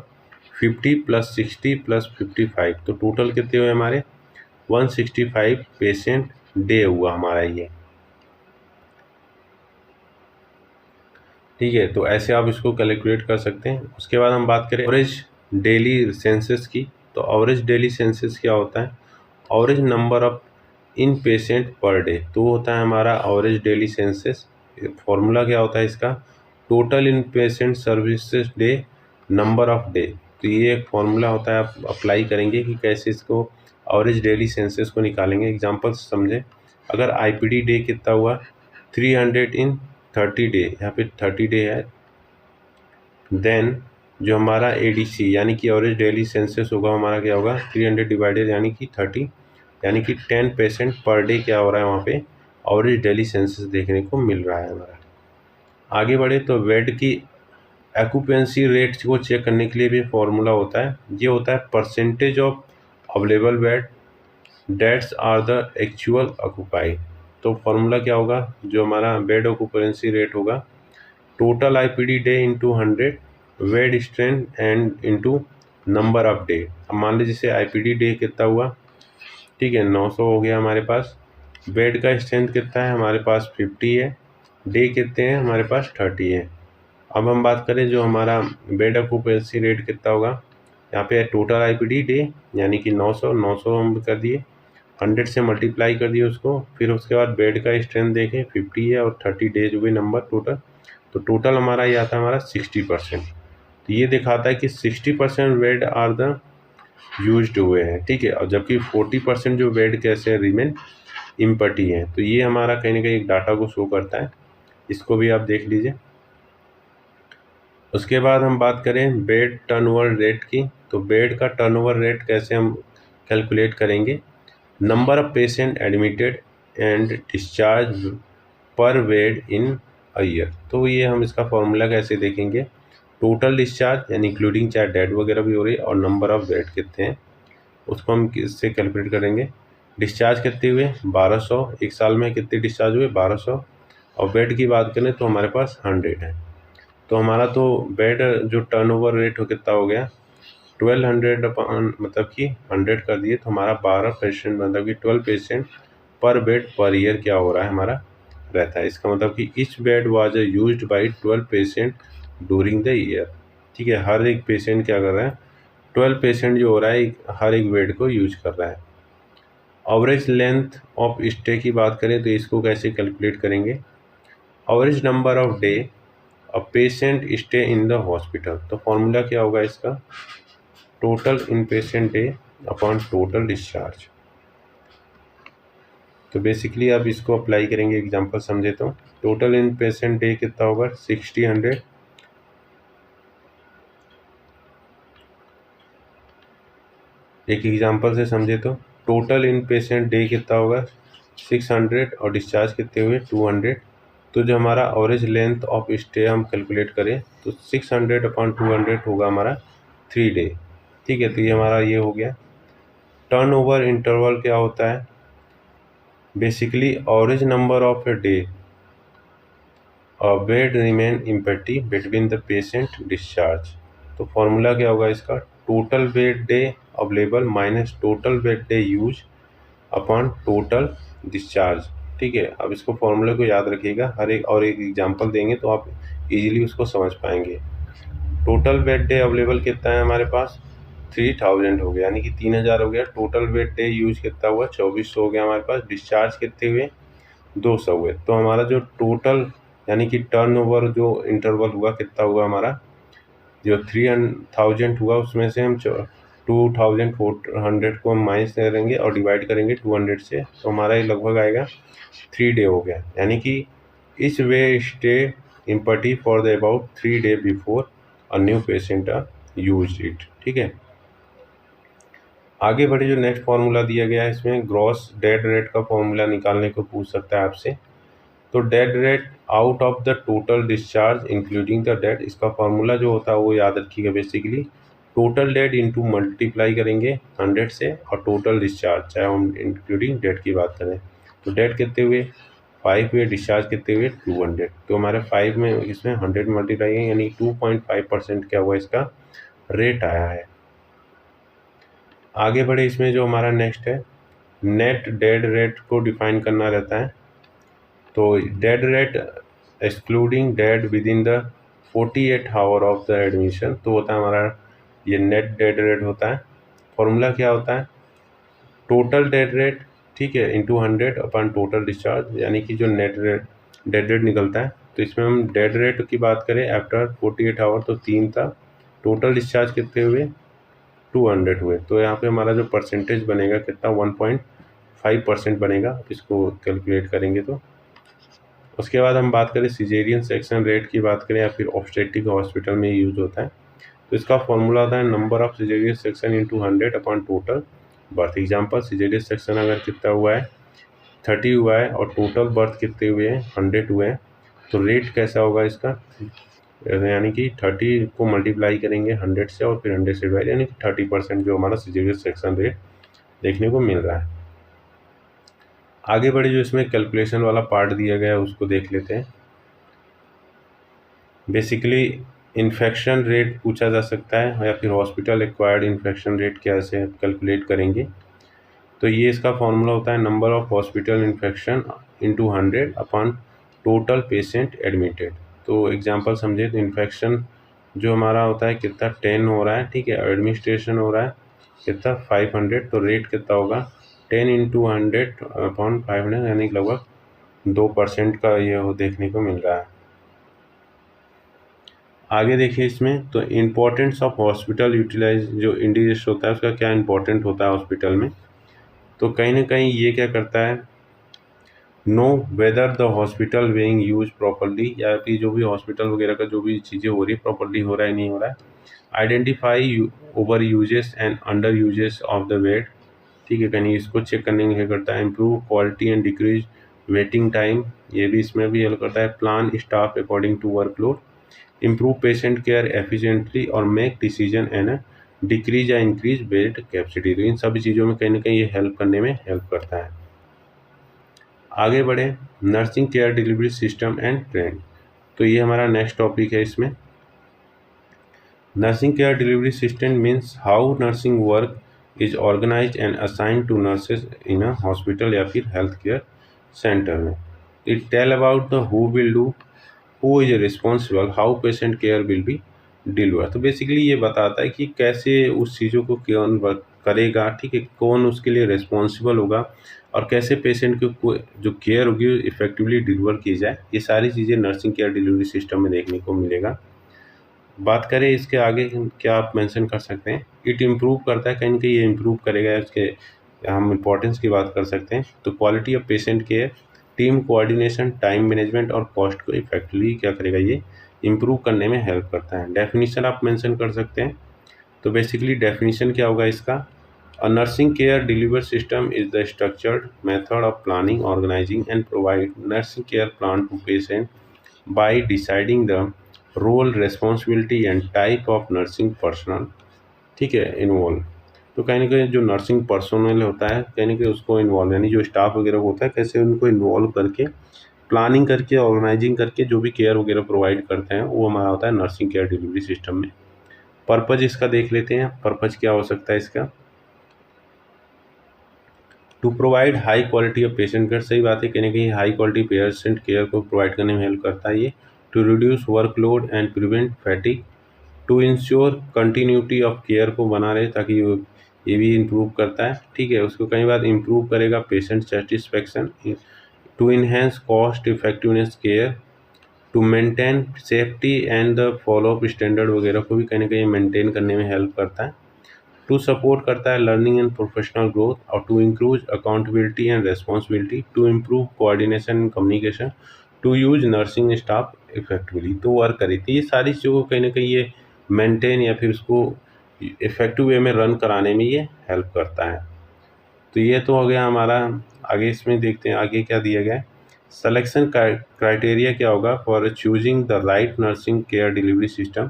50 प्लस 60 प्लस 55, तो टोटल कितने हुए हमारे 165 पेशेंट डे हुआ हमारा ये, ठीक है। तो ऐसे आप इसको कैलकुलेट कर सकते हैं। उसके बाद हम बात करें एवरेज डेली सेंसस की, तो एवरेज डेली सेंसस क्या होता है, average number of in patient per day, तो वो होता है हमारा एवरेज डेली सेंसस। फॉर्मूला क्या होता है इसका, total in patient services day number of day, तो ये एक फॉर्मूला होता है, आप अप्लाई करेंगे कि कैसे इसको एवरेज डेली सेंसस को निकालेंगे। एग्जांपल से समझें, अगर आईपीडी डे कितना हुआ 300 इन 30 डे, यहाँ पे 30 डे है, देन जो हमारा एडीसी यानी कि एवरेज डेली सेंसस होगा हमारा क्या होगा 300 डिवाइडेड यानी कि 30, यानी कि 10 पेशेंट पर डे क्या हो रहा है वहाँ पे एवरेज डेली सेंसस देखने को मिल रहा है हमारा। आगे बढ़े तो बेड की एक्यूपेंसी रेट को चेक करने के लिए भी फॉर्मूला होता है, ये होता है percentage of available bed that's are the actual occupy. तो फॉर्मूला क्या होगा, जो हमारा बेड ऑक्यूपेंसी रेट होगा total IPD day into 100 bed strength and into number of day. अब मान लीजिए जैसे आईपीडी डे कितना हुआ, ठीक है 900 हो गया हमारे पास, बेड का स्ट्रेंथ कितना है हमारे पास 50 है, डे कितने हैं हमारे पास 30 है। अब हम बात करें जो हमारा बेड ऑक्यूपेंसी रेट कितना होगा, यहाँ पे टोटल आईपीडी डे यानी कि 900 हम कर दिए, 100 से मल्टीप्लाई कर दिए उसको, फिर उसके बाद बेड का स्ट्रेंथ देखें 50 है और 30 डेज हुए नंबर टोटल, तो टोटल हमारा ये आता है हमारा 60%। तो ये दिखाता है कि 60% बेड आर द यूज्ड हुए हैं, ठीक है, और जबकि 40% जो बेड कैसे रिमेन इम्पटी हैं। तो ये हमारा कहीं ना कहीं एक डाटा को शो करता है, इसको भी आप देख लीजिए। उसके बाद हम बात करें बेड टर्नओवर रेट की, तो बेड का टर्नओवर रेट कैसे हम कैलकुलेट करेंगे, number of patient admitted and discharge पर बेड इन अ ईयर। तो ये हम इसका फॉर्मूला कैसे देखेंगे, टोटल डिस्चार्ज यानी इंक्लूडिंग चाहे डेड वगैरह भी हो रही है और नंबर ऑफ बेड कितने हैं उसको हम इससे कैलकुलेट करेंगे। डिस्चार्ज कितने हुए 1200, एक साल में कितने डिस्चार्ज हुए 1200, और बेड की बात करें तो हमारे पास 100 है। तो हमारा तो बेड जो टर्नओवर रेट हो कितना हो गया 1200 अपॉन मतलब कि 100 कर दिए, तो हमारा 12 पेशेंट मतलब कि 12 पेशेंट पर बेड पर ईयर क्या हो रहा है हमारा रहता है। इसका मतलब कि each bed was used by 12 patient during the year, ठीक है, हर एक पेशेंट क्या कर रहा है 12 पेशेंट जो हो रहा है हर एक बेड को यूज कर रहा है। एवरेज लेंथ ऑफ स्टे की बात करें तो इसको कैसे कैलकुलेट करेंगे, average number of day a patient stay in the hospital. तो फॉर्मूला क्या होगा इसका, total in patient day upon total discharge. तो बेसिकली आप इसको अप्लाई करेंगे, एग्जांपल समझे तो टोटल इन पेशेंट डे कितना होगा 60-100, एक एग्जांपल से समझे तो टोटल इन पेशेंट डे कितना होगा 600 और डिस्चार्ज कितने हुए 200। तो जो हमारा एवरेज लेंथ ऑफ स्टे हम कैलकुलेट करें तो 600 अपॉन 200 होगा हमारा 3 डे। ठीक है, तो ये हमारा ये हो गया। टर्नओवर इंटरवल क्या होता है, basically average number of a day a bed remain empty between the patient discharge. तो फॉर्मूला क्या होगा इसका, total bed day available minus total bed day use upon total discharge. ठीक है, अब इसको फॉर्मूले को याद रखिएगा, हर एक और एक एग्जांपल देंगे तो आप इजीली उसको समझ पाएंगे। टोटल बेड डे अवेलेबल कितना है हमारे पास 3000 हो गया, यानी कि 3000 हो गया। टोटल बेड डे यूज कितना हुआ 2400 हो गया हमारे पास। डिस्चार्ज कितने हुए 200 हुए। तो हमारा जो टोटल यानी कि टर्नओवर जो इंटरवल हुआ कितना हुआ हमारा, जो 3000 हुआ उसमें से हम 2400 को हम माइनस करेंगे और डिवाइड करेंगे 200 से, तो हमारा ये लगभग आएगा 3 डे हो गया। यानी कि इस way stay empty for the about 3 day before a new patient use it. ठीक है, आगे बढ़े, जो नेक्स्ट फार्मूला दिया गया है इसमें ग्रॉस डेड रेट का फॉर्मूला निकालने को पूछ सकता है आपसे। तो dead rate out of the total discharge including the dead, इसका फार्मूला जो होता है वो याद रखिएगा। Basically total dead into multiply करेंगे 100 से और टोटल डिस्चार्ज, चाहे हम इंक्लूडिंग डेड की बात करें तो डेड कितने हुए 5 हुए, डिस्चार्ज कितने हुए 200। तो हमारे 5 में इसमें 100 मल्टीप्लाई है, यानी 2.5% क्या हुआ इसका रेट आया है। आगे बढ़े, इसमें जो हमारा नेक्स्ट है नेट डेड रेट को डिफाइन करना रहता है। तो dead rate excluding dead with in the 48 hour of the admission, तो होता है हमारा ये नेट डेड रेट होता है। फॉर्मूला क्या होता है, टोटल डेड रेट, ठीक है, इंटू 100 अपॉन टोटल डिस्चार्ज, यानी कि जो नेट रेट डेड रेट निकलता है। तो इसमें हम डेड रेट की बात करें आफ्टर 48 आवर तो 3 था, टोटल डिस्चार्ज कितने हुए 200 हुए। तो यहाँ पे हमारा जो परसेंटेज बनेगा कितना 1.5% बनेगा, इसको कैलकुलेट करेंगे तो। उसके बाद हम बात करें सिजेरियन सेक्शन रेट की बात करें या फिर ऑब्स्टेट्रिक हॉस्पिटल में यूज होता है, तो इसका फॉर्मूला होता है number of caesarean section into 100 upon total birth. Example caesarean section अगर कितना हुआ है 30 हुआ है और टोटल बर्थ कितने हुए हैं 100 हुए हैं, तो रेट कैसा होगा इसका, यानी कि 30 को मल्टीप्लाई करेंगे 100 से और फिर 100 से डिवाइड, यानी कि 30% जो हमारा सिजेरियन सेक्शन रेट देखने को मिल रहा है। आगे बढ़े, जो इसमें कैलकुलेशन वाला पार्ट दिया गया है उसको देख लेते हैं। बेसिकली इन्फेक्शन रेट पूछा जा सकता है या फिर हॉस्पिटल एक्वायर्ड इन्फेक्शन रेट कैसे कैलकुलेट करेंगे। तो ये इसका फॉर्मूला होता है number of hospital infection into 100 upon total patient admitted. तो एग्जांपल समझे तो इन्फेक्शन जो हमारा होता है कितना 10 हो रहा है, ठीक है, एडमिनिस्ट्रेशन हो रहा है कितना 500, तो रेट कितना होगा 10 इंटू 100 अपॉन 500, यानी लगभग 2% का ये हो देखने को मिल रहा है। आगे देखिए इसमें, तो इम्पोर्टेंस ऑफ हॉस्पिटल यूटिलाइज जो इंडिजेस्ट होता है उसका क्या इंपॉर्टेंट होता है हॉस्पिटल में। तो कहीं ना कहीं ये क्या करता है, know whether the hospital being use properly, या फिर जो भी हॉस्पिटल वगैरह का जो भी चीज़ें हो रही है प्रॉपरली हो रहा है नहीं हो रहा है। Identify over uses and under uses of the bed, ठीक है, कहीं इसको चेक करने के लिए करता है। Improve quality and decrease waiting time, ये भी इसमें भी हेल्प करता है। Plan staff according to workload, improve patient care efficiently और मेक डिसीजन एंड डिक्रीज या इंक्रीज बेड कैपेसिटी। तो इन सभी चीज़ों में कहीं ना कहीं ये हेल्प करने में हेल्प करता है। आगे बढ़े, nursing care delivery system and trend, तो ये हमारा नेक्स्ट टॉपिक है। इसमें nursing care delivery system means how nursing work is organize and assign to nurses in a hospital या फिर हेल्थ केयर सेंटर में। It tell about the who will do, who is responsible, how patient care will be deliver. तो बेसिकली ये बताता है कि कैसे उस चीज़ों को कौन करेगा, ठीक है, कौन उसके लिए रिस्पॉन्सिबल होगा और कैसे पेशेंट को जो केयर होगी इफेक्टिवली डिलीवर की जाए, ये सारी चीज़ें नर्सिंग केयर डिलीवरी सिस्टम में देखने को मिलेगा। बात करें इसके आगे क्या आप मेंशन कर सकते हैं, इट इम्प्रूव करता है, कहीं ना कहीं ये इम्प्रूव करेगा, इसके हम इम्पोर्टेंस की बात कर सकते हैं। तो quality of patient care, team coordination, time management और कॉस्ट को इफेक्टिवली क्या करेगा, ये इम्प्रूव करने में हेल्प करता है। डेफिनेशन आप मेंशन कर सकते हैं। तो बेसिकली डेफिनेशन क्या होगा इसका, a nursing care deliver system is the structured method of planning, organizing and provide nursing care plan to patient by deciding the role, responsibility and type of nursing personnel, ठीक है, इन्वॉल्व। तो कहीं ना कहीं जो नर्सिंग पर्सनल होता है कहीं ना कहीं उसको इन्वॉल्व, यानी जो स्टाफ वगैरह होता है कैसे उनको इन्वॉल्व करके प्लानिंग करके ऑर्गेनाइजिंग करके जो भी केयर वगैरह प्रोवाइड करते हैं वो हमारा होता है नर्सिंग केयर डिलीवरी सिस्टम में। पर्पज इसका देख लेते हैं, पर्पज क्या हो सकता है इसका, to provide high quality of patient care, सही बात है, कहीं ना कहीं हाई क्वालिटी पेशेंट केयर को प्रोवाइड करने में हेल्प करता है ये। To reduce workload and prevent fatigue, to ensure continuity of care को बना रहे ताकि ये भी इम्प्रूव करता है, ठीक है, उसको कई बार इम्प्रूव करेगा patient satisfaction. To enhance cost effectiveness care, to maintain safety and the follow up standard वगैरह को भी कहीं ना कहीं मेंटेन करने में हेल्प करता है। टू सपोर्ट करता है लर्निंग एंड प्रोफेशनल ग्रोथ और to increase accountability and responsibility, to improve coordination and communication, to use nursing staff effectively, तो वर्क करी थी। ये सारी चीज़ों को कहीं ना कहीं ये मेंटेन या फिर उसको इफेक्टिव वे में रन कराने में ये हेल्प करता है। तो ये तो हो गया हमारा। आगे इसमें देखते हैं आगे क्या दिया गया है। सिलेक्शन क्राइटेरिया क्या होगा for choosing the right nursing care delivery system.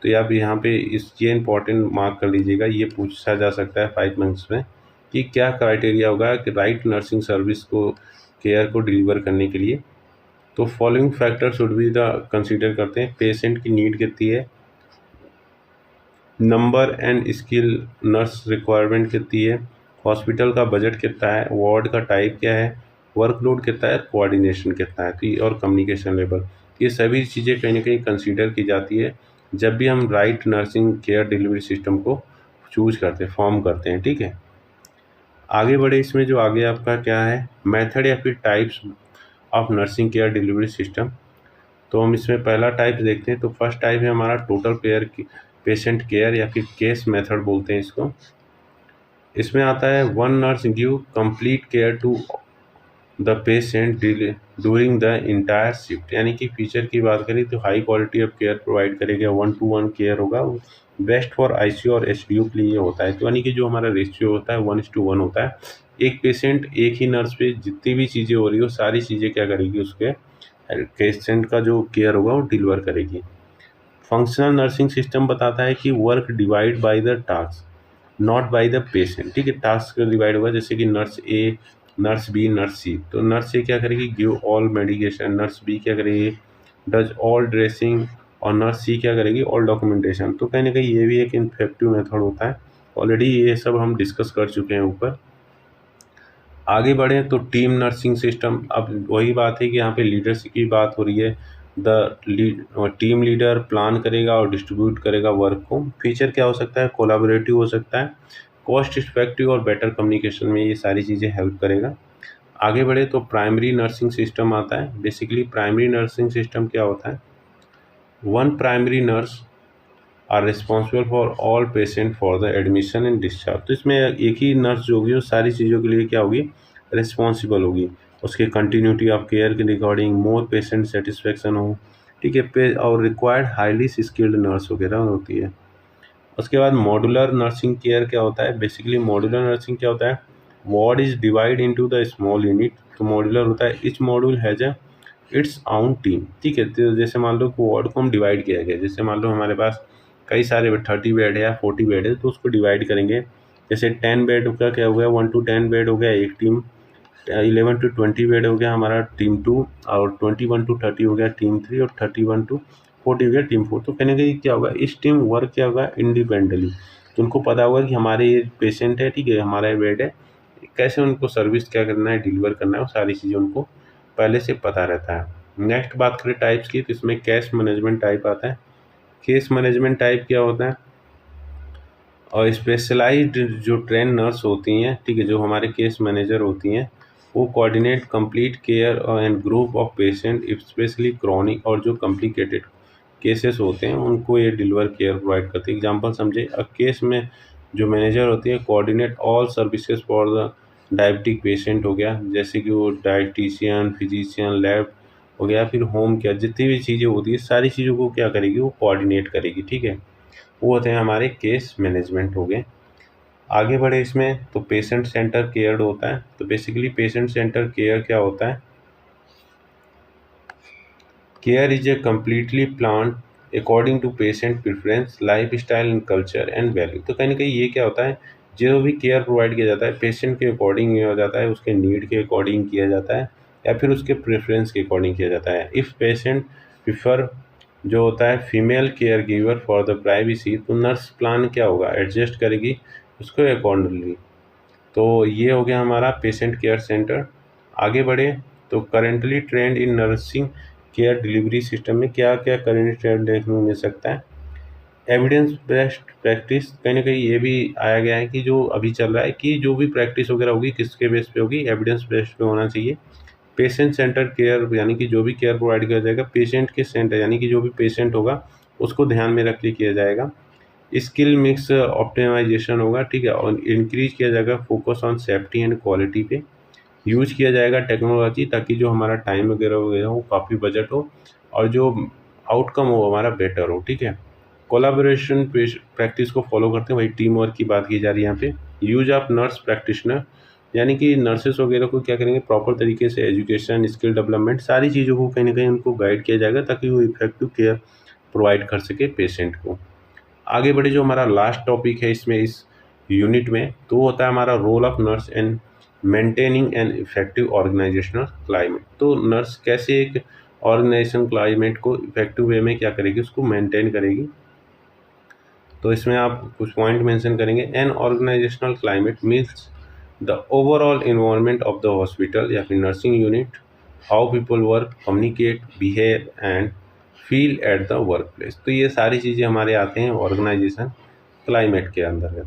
तो आप यहाँ पे इस ये इंपॉर्टेंट मार्क कर लीजिएगा, ये पूछा जा सकता है 5 मंथ्स में कि क्या क्राइटेरिया होगा कि राइट नर्सिंग सर्विस को केयर को डिलीवर करने के लिए। तो following factor should be the consider करते हैं, पेशेंट की नीड कितनी है, number and skill nurse requirement कितनी है, हॉस्पिटल का बजट कितना है, वार्ड का टाइप क्या है, वर्कलोड कितना है, कोऑर्डिनेशन कितना है, तो ये और कम्युनिकेशन लेवल, ये सभी चीज़ें कहीं ना कहीं कंसीडर की जाती है जब भी हम right nursing care delivery system को चूज करते हैं, फॉर्म करते हैं, ठीक है। आगे बढ़े, इसमें जो आगे आपका क्या है, मेथड या फिर types of nursing care delivery system. तो हम इसमें पहला टाइप देखते हैं। तो फर्स्ट टाइप है हमारा टोटल पेशेंट केयर या फिर केस मेथड बोलते हैं इसको। इसमें आता है one nurse give complete care to the patient during the entire shift, यानी कि फीचर की बात करें तो high quality of care provide करेगा, 1:1 केयर होगा, बेस्ट फॉर आईसीयू और एचडीयू के लिए होता है। तो यानी कि जो हमारा रेशियो होता है 1:1 होता है, एक पेशेंट एक ही नर्स पे जितनी भी चीज़ें हो रही हो सारी चीज़ें क्या करेगी, उसके पेशेंट का जो केयर होगा वो डिलीवर करेगी। फंक्शनल नर्सिंग सिस्टम बताता है कि work divide by the task not by the patient, ठीक है, टास्क डिवाइड होगा, जैसे कि nurse A, nurse B, nurse C. तो नर्स ए क्या करेगी, give all medication, nurse B क्या करेगी, डज ऑल ड्रेसिंग, और नर्स सी क्या करेगी, ऑल डॉक्यूमेंटेशन। तो कहीं ना कहीं ये भी एक इफेक्टिव मेथड होता है, ऑलरेडी ये सब हम डिस्कस कर चुके हैं ऊपर। आगे बढ़े तो टीम नर्सिंग सिस्टम, अब वही बात है कि यहाँ पे लीडरशिप की बात हो रही है। टीम लीडर प्लान करेगा और डिस्ट्रीब्यूट करेगा वर्क को। फीचर क्या हो सकता है, कोलाबोरेटिव हो सकता है, कॉस्ट इफेक्टिव और बेटर कम्युनिकेशन में ये सारी चीज़ें हेल्प करेगा। आगे बढ़े तो प्राइमरी नर्सिंग सिस्टम आता है। बेसिकली प्राइमरी नर्सिंग सिस्टम क्या होता है, one primary nurse are responsible for all patient for the admission and discharge. तो इसमें एक ही नर्स जो होगी वो सारी चीज़ों के लिए क्या होगी, रिस्पॉन्सिबल होगी, उसके कंटिन्यूटी ऑफ केयर के रिकॉर्डिंग, मोर पेशेंट सेटिस्फेक्शन हो, ठीक है, पे और रिक्वायर्ड हाईली स्किल्ड नर्स वगैरह होती है। उसके बाद मॉड्यूलर नर्सिंग केयर क्या होता है, बेसिकली मॉड्यूलर नर्सिंग क्या होता है, ward is divide into the small unit. तो मॉड्यूलर होता है etch module has a it's आउन टीम, ठीक है। तो जैसे मान लो कि वार्ड को हम डिवाइड किया गया, जैसे मान लो हमारे पास कई सारे 30 बेड है या 40 बेड है, तो उसको डिवाइड करेंगे। जैसे 10 बेड का क्या हो गया, 1 to 10 बेड हो गया एक टीम, 11 to 20 बेड हो गया हमारा टीम 2, और 21 to 30 हो गया टीम 3, और 31 to 40 हो गया टीम 4। तो कहने का ये क्या होगा, इस टीम वर्क क्या होगा, इंडिपेंडेंटली। तो उनको पता होगा कि हमारे ये पेशेंट है, ठीक है, हमारा ये बेड है, कैसे उनको सर्विस क्या करना है, डिलीवर करना है, वो सारी चीज़ें उनको पहले से पता रहता है। नेक्स्ट बात करें टाइप्स की, तो इसमें केस मैनेजमेंट टाइप आता है। केस मैनेजमेंट टाइप क्या होता है, और स्पेशलाइज्ड जो ट्रेन नर्स होती हैं, ठीक है, जो हमारे केस मैनेजर होती हैं, वो coordinate complete care and group of patient, specially chronic और जो कॉम्प्लिकेटेड केसेस होते हैं उनको ये डिलीवर केयर प्रोवाइड करती है। एग्जांपल समझे, केस में जो मैनेजर होती है coordinate all services for the diabetic patient हो गया, जैसे कि वो डायटिशियन, फिजिशियन, लैब हो गया, फिर होम केयर, जितनी भी चीज़ें होती है सारी चीज़ों को क्या करेगी, वो कोऑर्डिनेट करेगी, ठीक है। वो होते हैं हमारे केस मैनेजमेंट हो गए। आगे बढ़े इसमें तो पेशेंट सेंटर केयर होता है। तो बेसिकली पेशेंट सेंटर केयर क्या होता है, care is a completely plan according to patient preference, lifestyle and culture and value. तो कहीं ना कहीं ये क्या होता है, जो भी केयर प्रोवाइड किया जाता है पेशेंट के अकॉर्डिंग किया जाता है, उसके नीड के अकॉर्डिंग किया जाता है या फिर उसके प्रेफरेंस के अकॉर्डिंग किया जाता है। इफ़ पेशेंट प्रिफर जो होता है female care giver for the privacy, तो नर्स प्लान क्या होगा, एडजस्ट करेगी उसको अकॉर्डिंगली। तो ये हो गया हमारा पेशेंट केयर सेंटर। आगे बढ़े तो currently trend in nursing care delivery system में क्या क्या करेंट ट्रेंड देखने को मिल सकता है। एविडेंस बेस्ड प्रैक्टिस, कहीं ना कहीं ये भी आया गया है कि जो अभी चल रहा है कि जो भी प्रैक्टिस वगैरह होगी किसके बेस पे होगी, एविडेंस बेस्ड पे होना चाहिए। पेशेंट सेंटर केयर, यानी कि जो भी केयर प्रोवाइड किया जाएगा पेशेंट के सेंटर, यानी कि जो भी पेशेंट होगा उसको ध्यान में रख के किया जाएगा। स्किल मिक्स ऑप्टिमाइजेशन होगा, ठीक है, और इंक्रीज किया जाएगा focus on safety and quality पे। यूज किया जाएगा टेक्नोलॉजी ताकि जो हमारा टाइम वगैरह वगैरह हो काफ़ी बजट हो और जो आउटकम हो हमारा बेटर हो, ठीक है। कोलाबोरेशन प्रैक्टिस को फॉलो करते हैं, वही टीम वर्क की बात की जा रही है यहाँ पे। यूज ऑफ नर्स प्रैक्टिशनर, यानी कि नर्सेस वगैरह को क्या करेंगे, प्रॉपर तरीके से एजुकेशन, स्किल डेवलपमेंट, सारी चीज़ों को कहीं ना कहीं उनको गाइड किया जाएगा ताकि वो इफेक्टिव केयर प्रोवाइड कर सके पेशेंट को। आगे बढ़े जो हमारा लास्ट टॉपिक है इसमें इस यूनिट में, तो वो होता है हमारा role of nurse and maintaining an effective organizational climate. तो नर्स कैसे एक ऑर्गेनाइजेशन क्लाइमेट को इफेक्टिव वे में क्या करेगी, उसको मेंटेन करेगी। तो इसमें आप कुछ पॉइंट मेंशन करेंगे। An organizational climate means the overall environment of the hospital या फिर nursing unit, how people work, communicate, behave and feel at the workplace. तो ये सारी चीज़ें हमारे आते हैं ऑर्गेनाइजेशन क्लाइमेट के अंदर।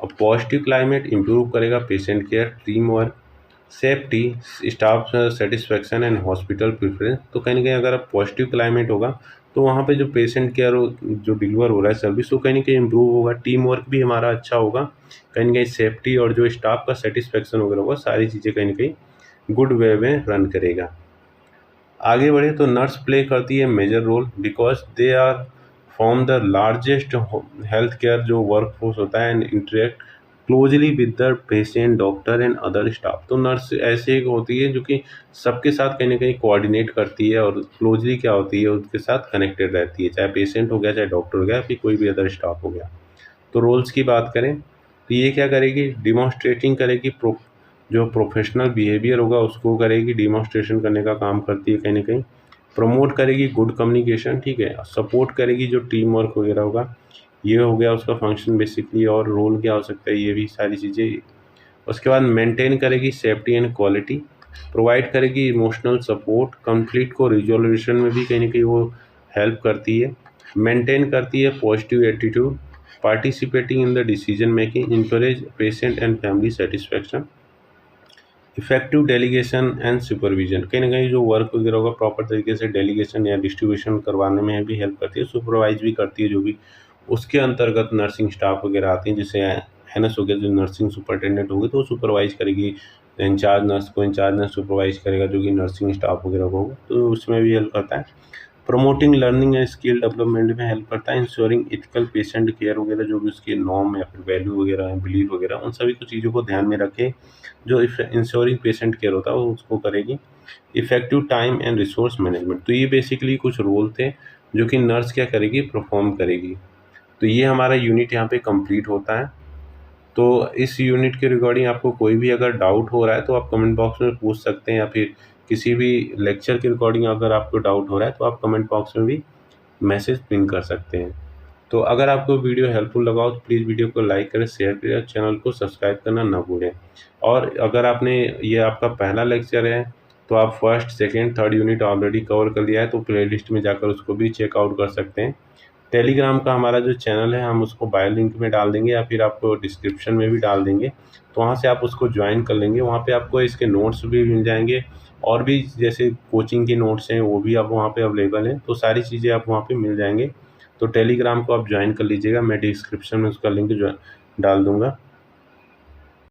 और पॉजिटिव क्लाइमेट इंप्रूव करेगा patient care, team work, safety, staff satisfaction and hospital preference. तो कहीं ना कहीं अगर पॉजिटिव क्लाइमेट होगा तो वहाँ पे जो पेशेंट केयर जो डिलीवर हो रहा है सर्विस, वो कहीं ना कहीं इम्प्रूव होगा, टीम वर्क भी हमारा अच्छा होगा, कहीं ना कहीं सेफ्टी और जो स्टाफ का सेटिस्फैक्शन वगैरह होगा, सारी चीज़ें कहीं ना कहीं गुड वे में रन करेगा। आगे बढ़े तो नर्स प्ले करती है major role because they are from the largest health care जो वर्क फोर्स होता है and interact closely with the patient, doctor and other staff. तो नर्स ऐसे एक होती है जो कि सबके साथ कहीं ना कहीं कोऑर्डिनेट करती है और क्लोजली क्या होती है उसके साथ कनेक्टेड रहती है, चाहे पेशेंट हो गया, चाहे डॉक्टर हो गया, फिर कोई भी अदर स्टाफ हो गया। तो रोल्स की बात करें तो ये क्या करेगी, डिमॉन्स्ट्रेटिंग करेगी, जो प्रोफेशनल बिहेवियर होगा उसको करेगी, डिमॉन्स्ट्रेशन करने का काम करती है कहीं ना कहीं। प्रमोट करेगी गुड कम्युनिकेशन, ठीक है, सपोर्ट करेगी जो टीम वर्क वगैरह होगा, ये हो गया उसका फंक्शन बेसिकली। और रोल क्या हो सकता है, ये भी सारी चीज़ें। उसके बाद मेंटेन करेगी सेफ्टी एंड क्वालिटी, प्रोवाइड करेगी इमोशनल सपोर्ट, कॉन्फ्लिक्ट को रिजोल्यूशन में भी कहीं ना कहीं वो हेल्प करती है, मेंटेन करती है positive attitude, participating in the decision making, encourage patient and family satisfaction, effective delegation and supervision, कहीं ना कहीं जो वर्क वगैरह होगा प्रॉपर तरीके से डेलीगेशन या डिस्ट्रीब्यूशन करवाने में भी हेल्प करती है, सुपरवाइज भी करती है जो भी उसके अंतर्गत नर्सिंग स्टाफ वगैरह आती हैं, जैसे एनएस हो गया जो नर्सिंग सुपरिटेंडेंट होगी तो वो सुपरवाइज करेगी इंचार्ज नर्स को, इंचार्ज नर्स सुपरवाइज करेगा जो कि नर्सिंग स्टाफ वगैरह को होगा, तो उसमें भी हेल्प करता है। Promoting learning and skill development में हेल्प करता है, इंश्योरिंग इथिकल पेशेंट केयर वगैरह जो भी उसके नॉर्म या फिर वैल्यू वगैरह है, बिलीव वगैरह, उन सभी कुछ चीज़ों को ध्यान में रखे जो इंश्योरिंग पेशेंट केयर होता है वो उसको करेगी। Effective time and resource management, तो ये बेसिकली कुछ रोल थे जो कि नर्स क्या करेगी, परफॉर्म करेगी। तो ये हमारा यूनिट यहाँ पे कंप्लीट होता है। तो इस यूनिट के रिगार्डिंग आपको कोई भी अगर डाउट हो रहा है तो आप कमेंट बॉक्स में पूछ सकते हैं, या फिर किसी भी लेक्चर के रिगार्डिंग अगर आपको डाउट हो रहा है तो आप कमेंट बॉक्स में भी मैसेज पिन कर सकते हैं। तो अगर आपको वीडियो हेल्पफुल लगा हो तो प्लीज़ वीडियो को लाइक करें, शेयर करें और चैनल को सब्सक्राइब करना ना भूलें। और अगर आपने ये आपका पहला लेक्चर है तो आप first second third unit already cover कर लिया है, तो प्लेलिस्ट में जाकर उसको भी चेकआउट कर सकते हैं। टेलीग्राम का हमारा जो चैनल है हम उसको बायो लिंक में डाल देंगे या फिर आपको डिस्क्रिप्शन में भी डाल देंगे, तो वहाँ से आप उसको ज्वाइन कर लेंगे। वहाँ पे आपको इसके नोट्स भी मिल जाएंगे और भी जैसे कोचिंग के नोट्स हैं वो भी अब वहाँ पे अवेलेबल हैं, तो सारी चीज़ें आप वहाँ पे मिल जाएंगे। तो टेलीग्राम को आप ज्वाइन कर लीजिएगा, मैं डिस्क्रिप्शन में उसका लिंक जो डाल दूँगा।